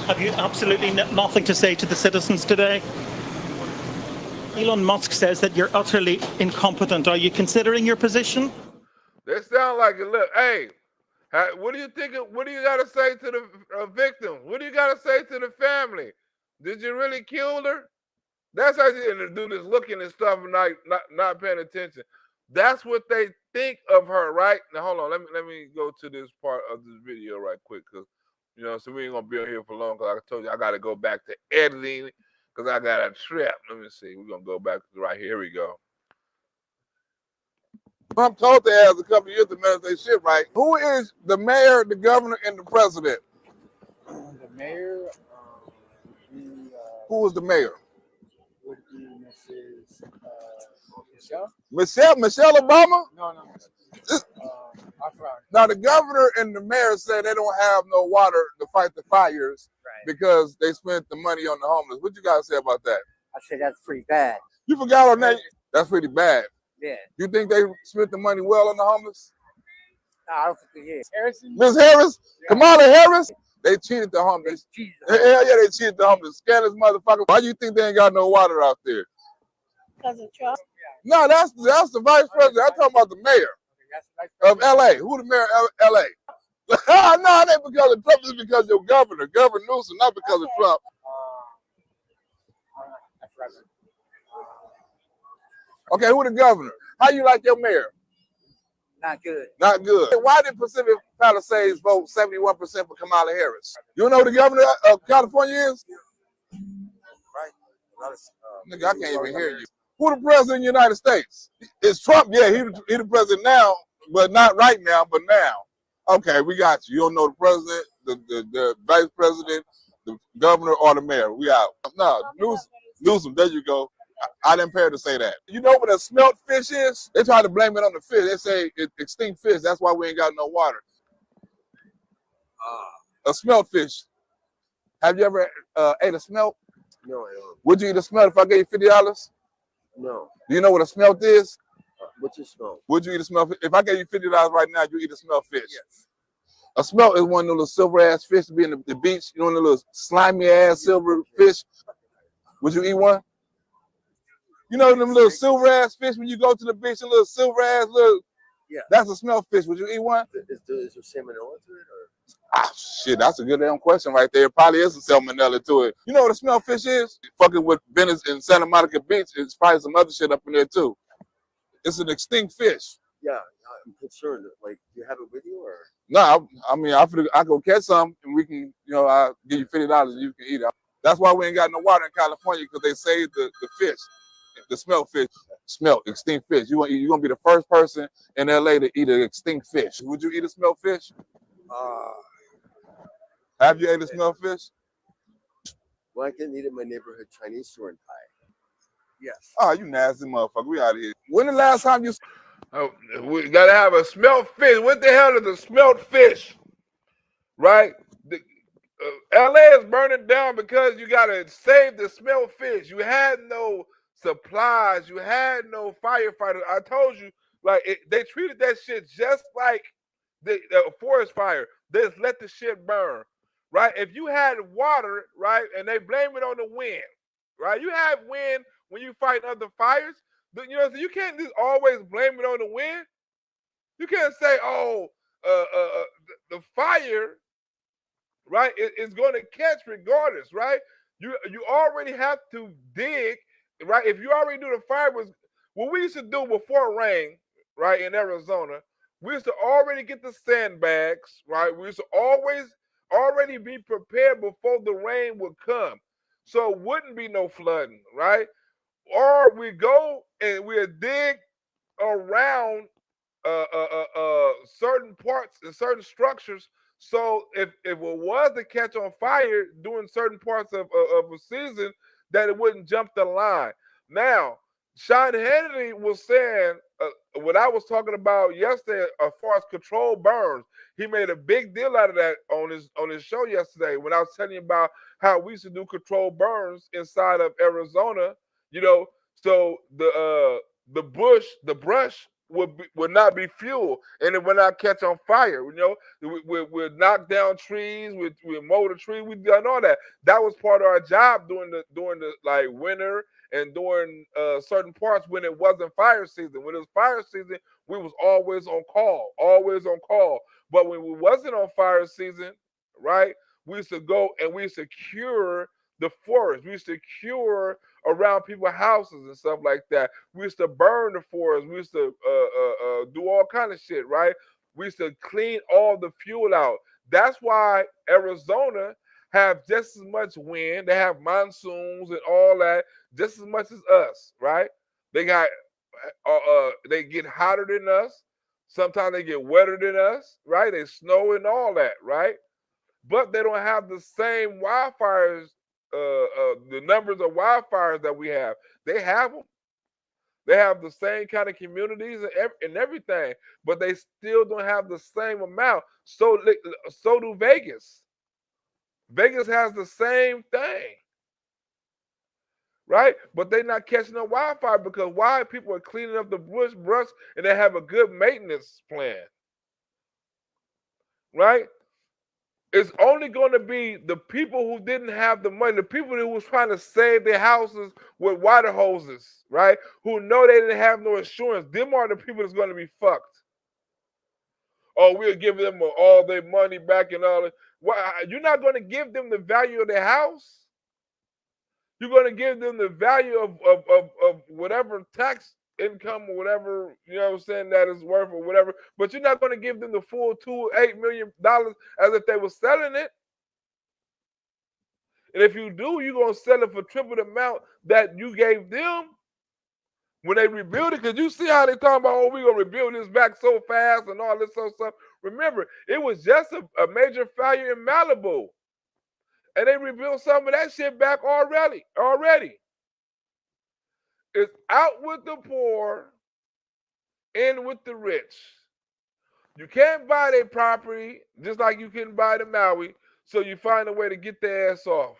Have you absolutely nothing to say to the citizens today? Elon Musk says that you're utterly incompetent. Are you considering your position? They sound like it. Look, hey, what do you think? What do you got to say to the victim? What do you got to say to the family? Did you really kill her? That's how she do this looking and stuff and not paying attention. That's what they think of her, right? Now hold on, let me go to this part of this video right quick, because so we ain't gonna be on here for long. Because I told you I got to go back to editing because I got a trip. Let me see. We're gonna go back to right here. Here we go. Trump told their ass a couple of years to manage their shit right. Who is the mayor, the governor, and the president? The mayor. Who was the mayor? Would be Mrs. Michelle Obama? No. I forgot. Now the governor and the mayor said they don't have no water to fight the fires because they spent the money on the homeless. What you guys say about that? I said that's pretty bad. You forgot on that? That's pretty bad. Yeah. You think they spent the money well on the homeless? No, I don't think they did. Harrison? Ms. Harris? Yeah. Kamala Harris? They cheated the homeless. Hell yeah, they cheated the homeless. Scandalous motherfucker. Why do you think they ain't got no water out there? Because of Trump? No, that's the vice president. I'm talking about the mayor of LA. Who the mayor of LA? No, it ain't because of Trump. It's because of your governor, Governor Newsom, not because of Trump. I forgot. Okay, who the governor? How you like your mayor? Not good. Not good. Why did Pacific Palisades vote 71% for Kamala Harris? You know who the governor of California is? Right. Nigga, I can't even hear you. Who the president of the United States? It's Trump. Yeah, he the president now, but not right now, but now. Okay, we got you. You don't know the president, the vice president, the governor, or the mayor. We out. No, Newsom, there you go. I didn't pay her to say that. You know what a smelt fish is? They try to blame it on the fish. They say it's extinct fish. That's why we ain't got no water. A smelt fish. Have you ever ate a smelt? No, I don't. Would you eat a smelt if I gave you $50? No. Do you know what a smelt is? What's a smelt? Would you eat a smelt fish? If I gave you $50 right now, you eat a smelt fish? Yes. A smelt is one of those little silver ass fish to be in the beach. You know, the little slimy ass silver fish. Would you eat one? You know them little silver ass fish when you go to the beach, a little silver ass little. Yeah. That's a smelt fish. Would you eat one? Is there salmonella to it, or? Ah, shit, that's a good damn question right there. Probably is some salmonella to it. You know what a smelt fish is? Fucking with Venice and Santa Monica Beach, it's probably some other shit up in there too. It's an extinct fish. Yeah, I'm concerned. Like, do you have a video or? No, I mean, I go catch some and we can, I'll give you $50 and you can eat it. That's why we ain't got no water in California, because they saved the fish. The smelt fish, extinct fish. You're gonna be the first person in LA to eat an extinct fish. Would you eat a smelt fish? Have you ate a smelt fish? Well, I can eat it in my neighborhood Chinese store in Thai. Yes. Oh, you nasty motherfucker. We out of here. When the last time you? Oh, we gotta have a smelt fish. What the hell is a smelt fish? Right? LA is burning down because you gotta save the smelt fish. You had no supplies, you had no firefighters. I told you, they treated that shit just like the forest fire. They just let the shit burn, right? If you had water, right, and they blame it on the wind, right? You have wind when you fight other fires. So you can't just always blame it on the wind. You can't say, the fire, right, is going to catch regardless, right? You already have to dig right? If you already do the fire, what we used to do before rain, right, in Arizona, we used to already get the sandbags, right? We used to already be prepared before the rain would come. So it wouldn't be no flooding, right? Or we go and we'll dig around certain parts and certain structures. So if it was to catch on fire during certain parts of a season, that it wouldn't jump the line. Now, Sean Hannity was saying what I was talking about yesterday as far as controlled burns. He made a big deal out of that on his show yesterday when I was telling you about how we used to do controlled burns inside of Arizona. You know, so the brush would not be fuel, and it would not catch on fire. You know, we'd knock down trees, we mow the tree, we've done all that. That was part of our job during the like winter and during certain parts when it wasn't fire season. When it was fire season, we was always on call. But when we wasn't on fire season, right, we used to go and we used to cure the forest. We used to cure around people's houses and stuff like that. We used to burn the forest. We used to do all kind of shit, right? We used to clean all the fuel out. That's why Arizona have just as much wind. They have monsoons and all that just as much as us, right? They got they get hotter than us. Sometimes they get wetter than us, right? They snow and all that, right? But they don't have the same wildfires, the numbers of wildfires that we have. They have them. They have the same kind of communities and everything, but they still don't have the same amount. So do Vegas. Vegas has the same thing, right? But they're not catching a wildfire because why? People are cleaning up the brush and they have a good maintenance plan, right? It's only going to be the people who didn't have the money, the people who was trying to save their houses with water hoses, right? Who know they didn't have no insurance. Them are the people that's going to be fucked. Oh, we'll give them all their money back and all that. Well, you're not going to give them the value of their house. You're going to give them the value of whatever tax income or whatever, you know what I'm saying, that is worth or whatever. But you're not going to give them the full $8 million as if they were selling it. And if you do, you're going to sell it for triple the amount that you gave them when they rebuild it. Because you see how they talking about, oh, we're going to rebuild this back so fast and all this other stuff. Remember, it was just a major failure in Malibu. And they rebuilt some of that shit back already. It's out with the poor, in with the rich. You can't buy their property just like you couldn't buy the Maui, so you find a way to get their ass off.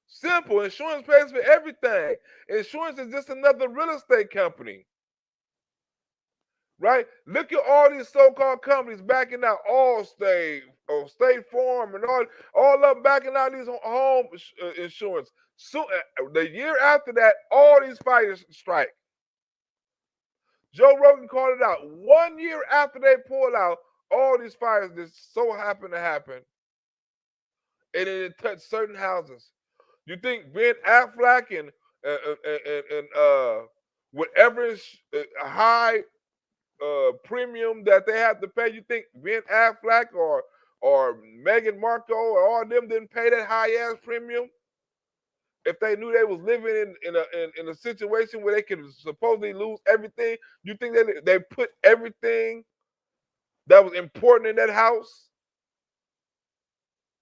Simple. Insurance pays for everything. Insurance is just another real estate company. Right? Look at all these so-called companies backing out Allstate or State Farm and all of them backing out these home insurance. So the year after that, all these fires strike. Joe Rogan called it out. 1 year after they pulled out, all these fires just so happen to happen. And it touched certain houses. You think Ben Affleck and whatever is high premium that they have to pay, you think Ben Affleck or Meghan Markle or all of them didn't pay that high ass premium if they knew they was living in a situation where they could supposedly lose everything? You think they put everything that was important in that house,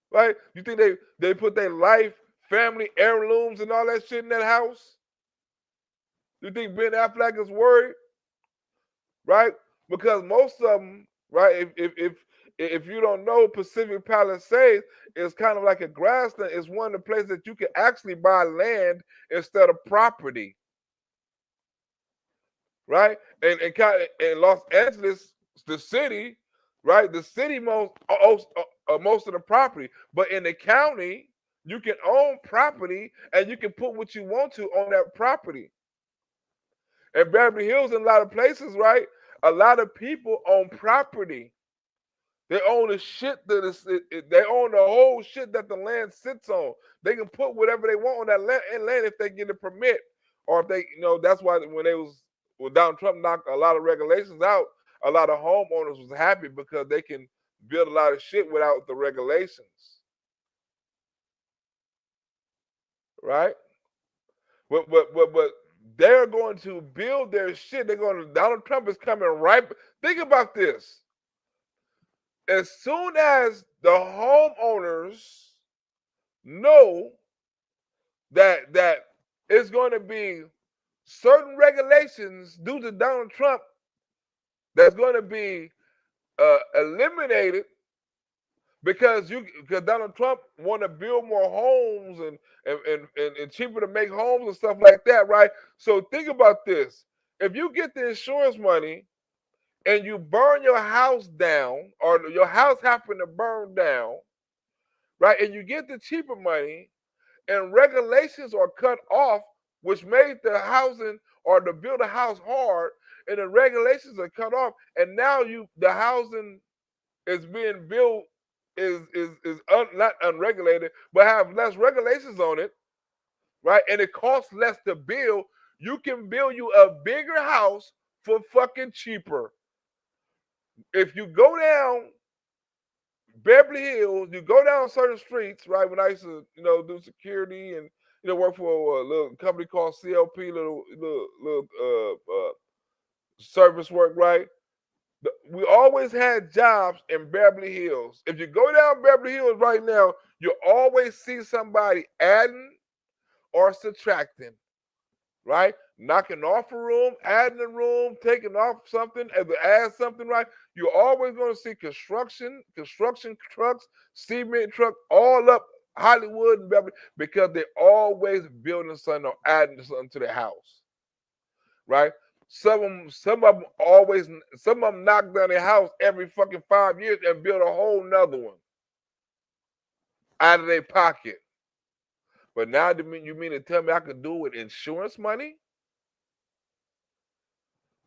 right? You think they put their life, family, heirlooms and all that shit in that house? You think Ben Affleck is worried? Right? Because most of them, right, if you don't know, Pacific Palisades is kind of like a grassland. It's one of the places that you can actually buy land instead of property. Right? And in Los Angeles, the city, right? The city most of the property. But in the county, you can own property and you can put what you want to on that property. In Beverly Hills, in a lot of places, right? A lot of people own property. They own the shit that they own the whole shit that the land sits on. They can put whatever they want on that land if they get a permit, or if they, that's why when Donald Trump knocked a lot of regulations out, a lot of homeowners was happy because they can build a lot of shit without the regulations, right? But they're going to build their shit. Donald Trump is coming right. Think about this. As soon as the homeowners know that it's going to be certain regulations due to Donald Trump that's going to be eliminated because Donald Trump want to build more homes and cheaper to make homes and stuff like that, right? So think about this. If you get the insurance money and you burn your house down, or your house happen to burn down, right? And you get the cheaper money, and regulations are cut off, which made the housing or to build a house hard, and the regulations are cut off, and now the housing is being built not unregulated, but have less regulations on it, right? And it costs less to build. You can build you a bigger house for fucking cheaper. If you go down Beverly Hills, you go down certain streets, right? When I used to, do security and work for a little company called CLP, little service work, right? We always had jobs in Beverly Hills. If you go down Beverly Hills right now, you always see somebody adding or subtracting, right? Knocking off a room, adding a room, taking off something, add something, right? You're always going to see construction trucks, cement trucks, all up Hollywood and Beverly, because they're always building something or adding something to their house, right? Some of them knock down their house every fucking 5 years and build a whole nother one out of their pocket. But now you mean to tell me I could do it with insurance money?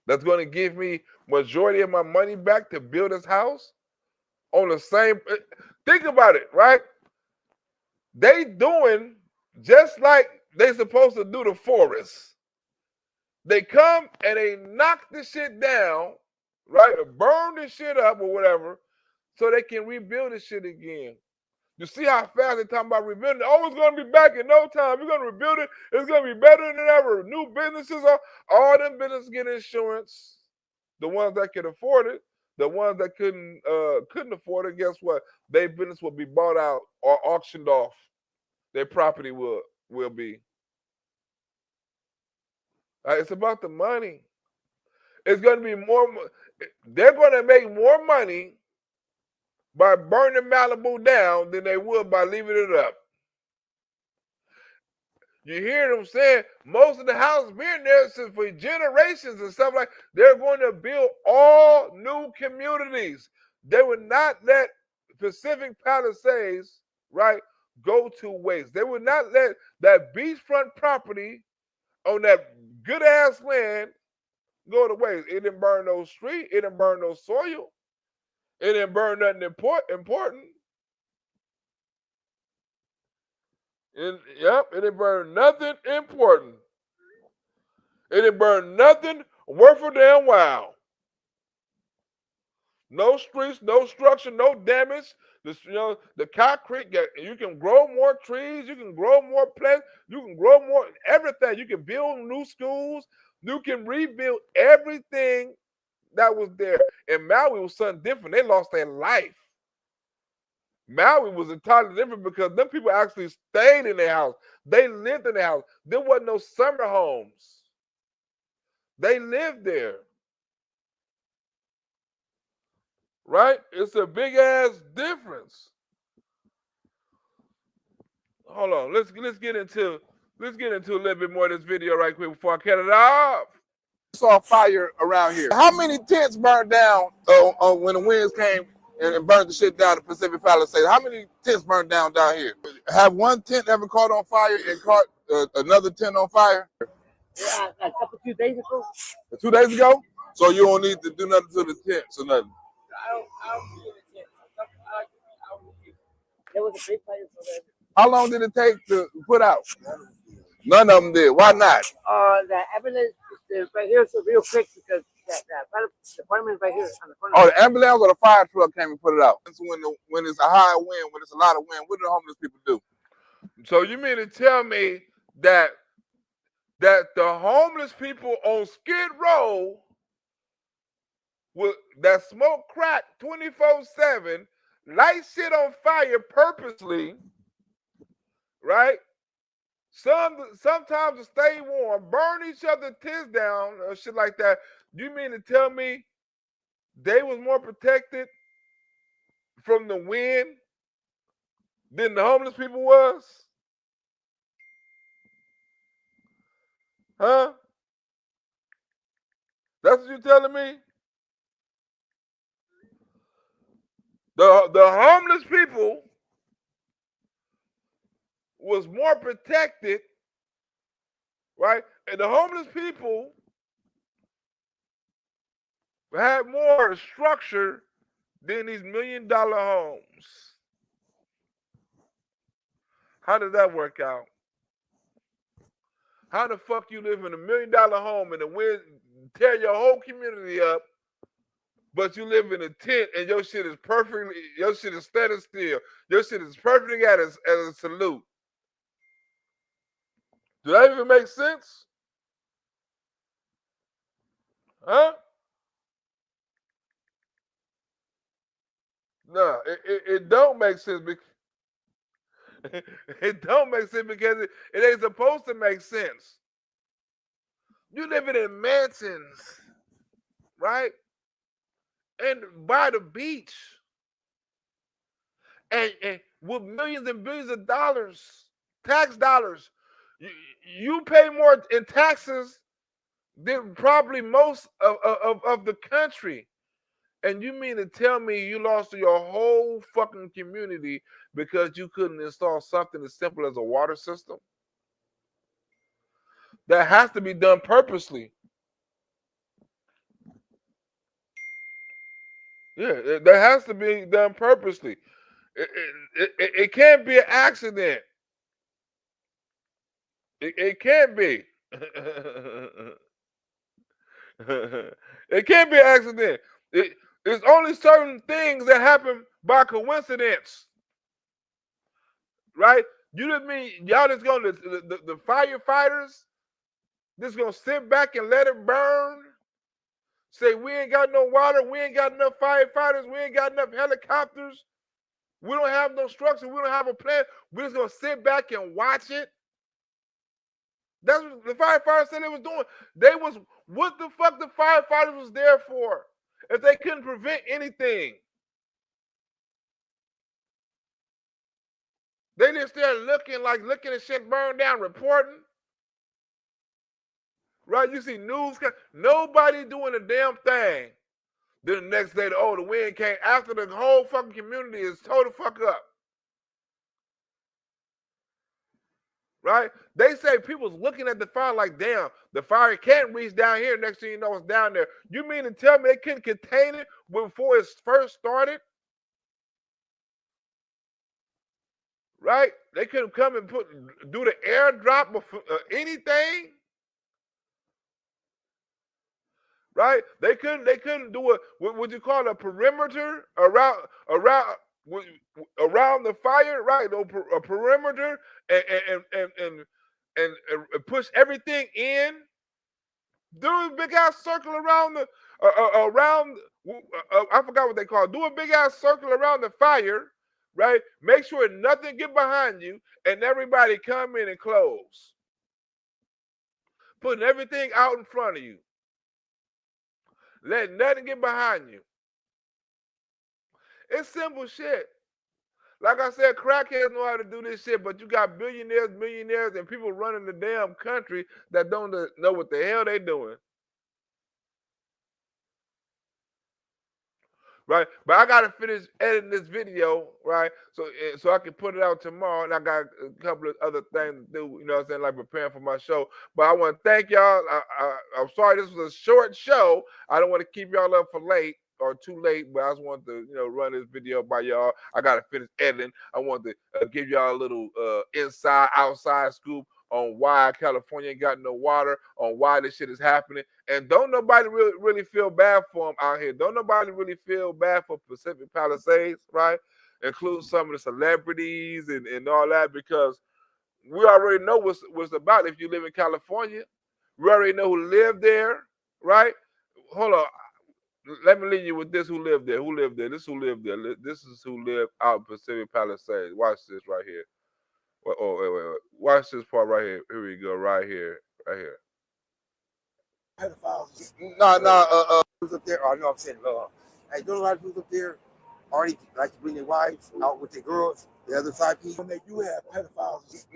That's going to give me majority of my money back to build this house on the same. Think about it, right? They doing just like they supposed to do the forest. They come and they knock the shit down, right? Or burn the shit up or whatever, so they can rebuild the shit again. You see how fast they're talking about rebuilding? Oh, it's going to be back in no time. We're going to rebuild it. It's going to be better than ever. New businesses, all them businesses get insurance. The ones that can afford it. The ones that couldn't afford it, guess what? Their business will be bought out or auctioned off. Their property will be. It's about the money. It's going to be more. They're going to make more money by burning Malibu down than they would by leaving it up. You hear them saying most of the houses been there since for generations and stuff like. They're going to build all new communities. They would not let Pacific Palisades, right, go to waste. They would not let that beachfront property on that good ass land go to waste. It didn't burn no street. It didn't burn no soil. It didn't burn nothing important. It didn't burn nothing important. It didn't burn nothing worth a damn wow. No streets, no structure, no damage. The concrete, you can grow more trees, you can grow more plants, you can grow more everything. You can build new schools, you can rebuild everything that was there. And Maui was something different. They lost their life. Maui was entirely different because them people actually stayed in their house. They lived in their house. There wasn't no summer homes. They lived there. Right? It's a big ass difference. Hold on. Let's get into a little bit more of this video right quick before I cut it off. Saw fire around here. How many tents burned down when the winds came and burned the shit down at Pacific Palisades? How many tents burned down here? Have one tent ever caught on fire and caught another tent on fire? Yeah, a couple 2 days ago. 2 days ago? So you don't need to do nothing to the tents or nothing? I don't do the tent. there was a big fire for them. How long did it take to put out? None of them did. Why not? The ambulance is right here, so real quick because the fire department right here on the corner. Oh, the ambulance or the fire truck came and put it out. It's when it's a high wind, when it's a lot of wind, what do the homeless people do? So you mean to tell me that the homeless people on Skid Row that smoke crack 24/7, light shit on fire purposely, right? Sometimes to stay warm, burn each other tents down or shit like that. You mean to tell me they was more protected from the wind than the homeless people was? Huh? That's what you're telling me? The homeless people was more protected, right? And the homeless people had more structure than these $1 million homes. How did that work out? How the fuck you live in $1 million home and the wind tear your whole community up, but you live in a tent and your shit is perfectly, your shit is standing still. Your shit is perfectly at a salute. Do that even make sense? Huh? No, it don't make sense because it don't make sense because it ain't supposed to make sense. You living in mansions, right? And by the beach. And with millions and billions of dollars, tax dollars, you pay more in taxes than probably most of the country. And you mean to tell me you lost your whole fucking community because you couldn't install something as simple as a water system? That has to be done purposely. Yeah, that has to be done purposely. It can't be an accident. It can't be. It can't be an accident. It's only certain things that happen by coincidence, right? You just mean y'all just gonna the firefighters just gonna sit back and let it burn? Say we ain't got no water, we ain't got enough firefighters, we ain't got enough helicopters, we don't have no structure, we don't have a plan. We're just gonna sit back and watch it. That's what the firefighters said they was doing. They was what the fuck the firefighters was there for if they couldn't prevent anything? They just there looking at shit burn down, reporting. Right? You see news, nobody doing a damn thing. Then the next day, the wind came after the whole fucking community is tore the fuck up. Right? They say people's looking at the fire like, damn, the fire can't reach down here. Next thing you know, it's down there. You mean to tell me they couldn't contain it before it first started? Right? They couldn't come and do the airdrop before anything. Right? They couldn't do what you call a perimeter around the fire, right? A perimeter and push everything in. Do a big ass circle around I forgot what they call it. Do a big ass circle around the fire, right? Make sure nothing get behind you and everybody come in and close. Putting everything out in front of you. Let nothing get behind you. It's simple shit. Like I said, crackheads know how to do this shit, but you got billionaires, millionaires, and people running the damn country that don't know what the hell they doing. Right? But I gotta finish editing this video, right? So I can put it out tomorrow, and I got a couple of other things to do, you know what I'm saying, like preparing for my show. But I want to thank y'all. I'm sorry this was a short show. I don't want to keep y'all up for late or too late, but I just wanted to, run this video by y'all. I gotta finish editing. I wanted to give y'all a little inside, outside scoop on why California ain't got no water, on why this shit is happening. And don't nobody really feel bad for them out here. Don't nobody really feel bad for Pacific Palisades, right? Including some of the celebrities and all that, because we already know what's about if you live in California. We already know who lived there, right? Hold on. Let me leave you with this. Who lived there? Who lived there? This is who lived there. This is who lived out in Pacific Palisades. Watch this right here. Wait. Watch this part right here. Here we go. Right here. Pedophiles. Who's up there? Oh, I know I'm saying hey, don't a lot of people up there already like to bring their wives out with their girls, the other side people? When they do have pedophiles.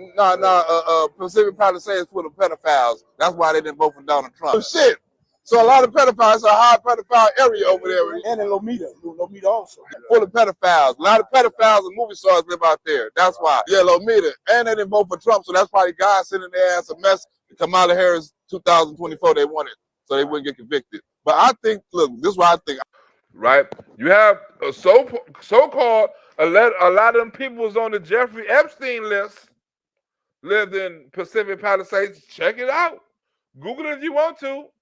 Pacific Palisades full of pedophiles. That's why they didn't vote for Donald Trump. Oh, shit. So a lot of pedophiles, a high pedophile area over there. And in Lomita also. Full of pedophiles. A lot of pedophiles and movie stars live out there. That's why. Yeah, Lomita. And they didn't vote for Trump, so that's probably God sending their ass a mess. Kamala Harris 2024, they wanted, so they wouldn't get convicted. But I think, look, this is what I think. Right? You have a so-called, a lot of them people was on the Jeffrey Epstein list, lived in Pacific Palisades. Check it out. Google it if you want to.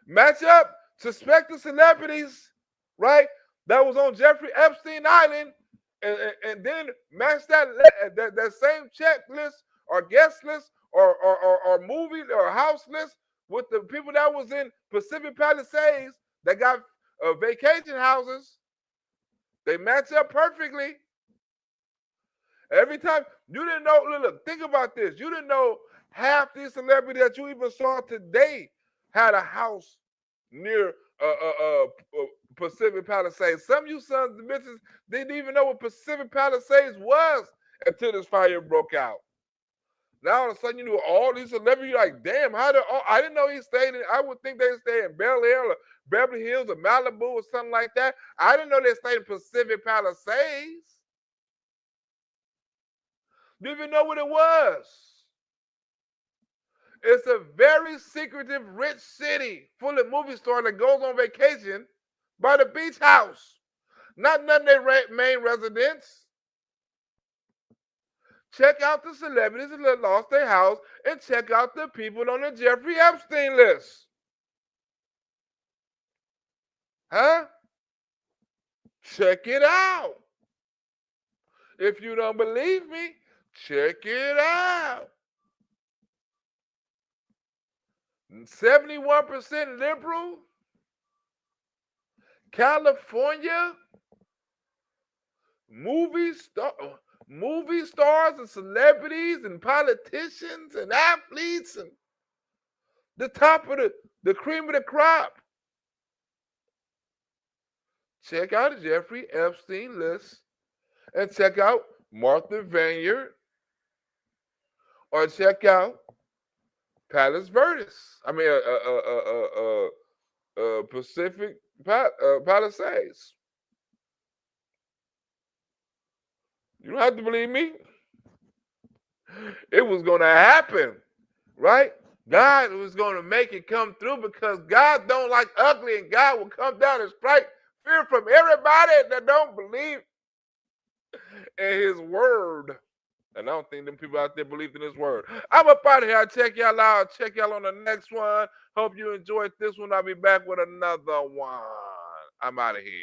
Match up suspected celebrities, right? That was on Jeffrey Epstein Island, and then match that same checklist or guest list or movie or house list with the people that was in Pacific Palisades that got vacation houses. They match up perfectly. Every time you didn't know, look, think about this. You didn't know half these celebrities that you even saw today had a house near Pacific Palisades. Some of you sons and bitches didn't even know what Pacific Palisades was until this fire broke out. Now all of a sudden you knew all these celebrities. You're like, damn, I didn't know he stayed in. I would think they stayed in Bel Air or Beverly Hills or Malibu or something like that. I didn't know they stayed in Pacific Palisades. Do you even know what it was? It's a very secretive, rich city full of movie stars that goes on vacation by the beach house. Not none of their main residents. Check out the celebrities that lost their house and check out the people on the Jeffrey Epstein list. Huh? Check it out. If you don't believe me, check it out. 71% liberal. California. Movie stars and celebrities and politicians and athletes and the top of the cream of the crop. Check out the Jeffrey Epstein list and check out Martha Vineyard or check out Palos Verdes. I mean, Pacific Palisades. You don't have to believe me. It was going to happen, right? God was going to make it come through because God don't like ugly, and God will come down and strike fear from everybody that don't believe in his word. And I don't think them people out there believe in his word. I'm up out of here. I'll check y'all out. I'll check y'all on the next one. Hope you enjoyed this one. I'll be back with another one. I'm out of here.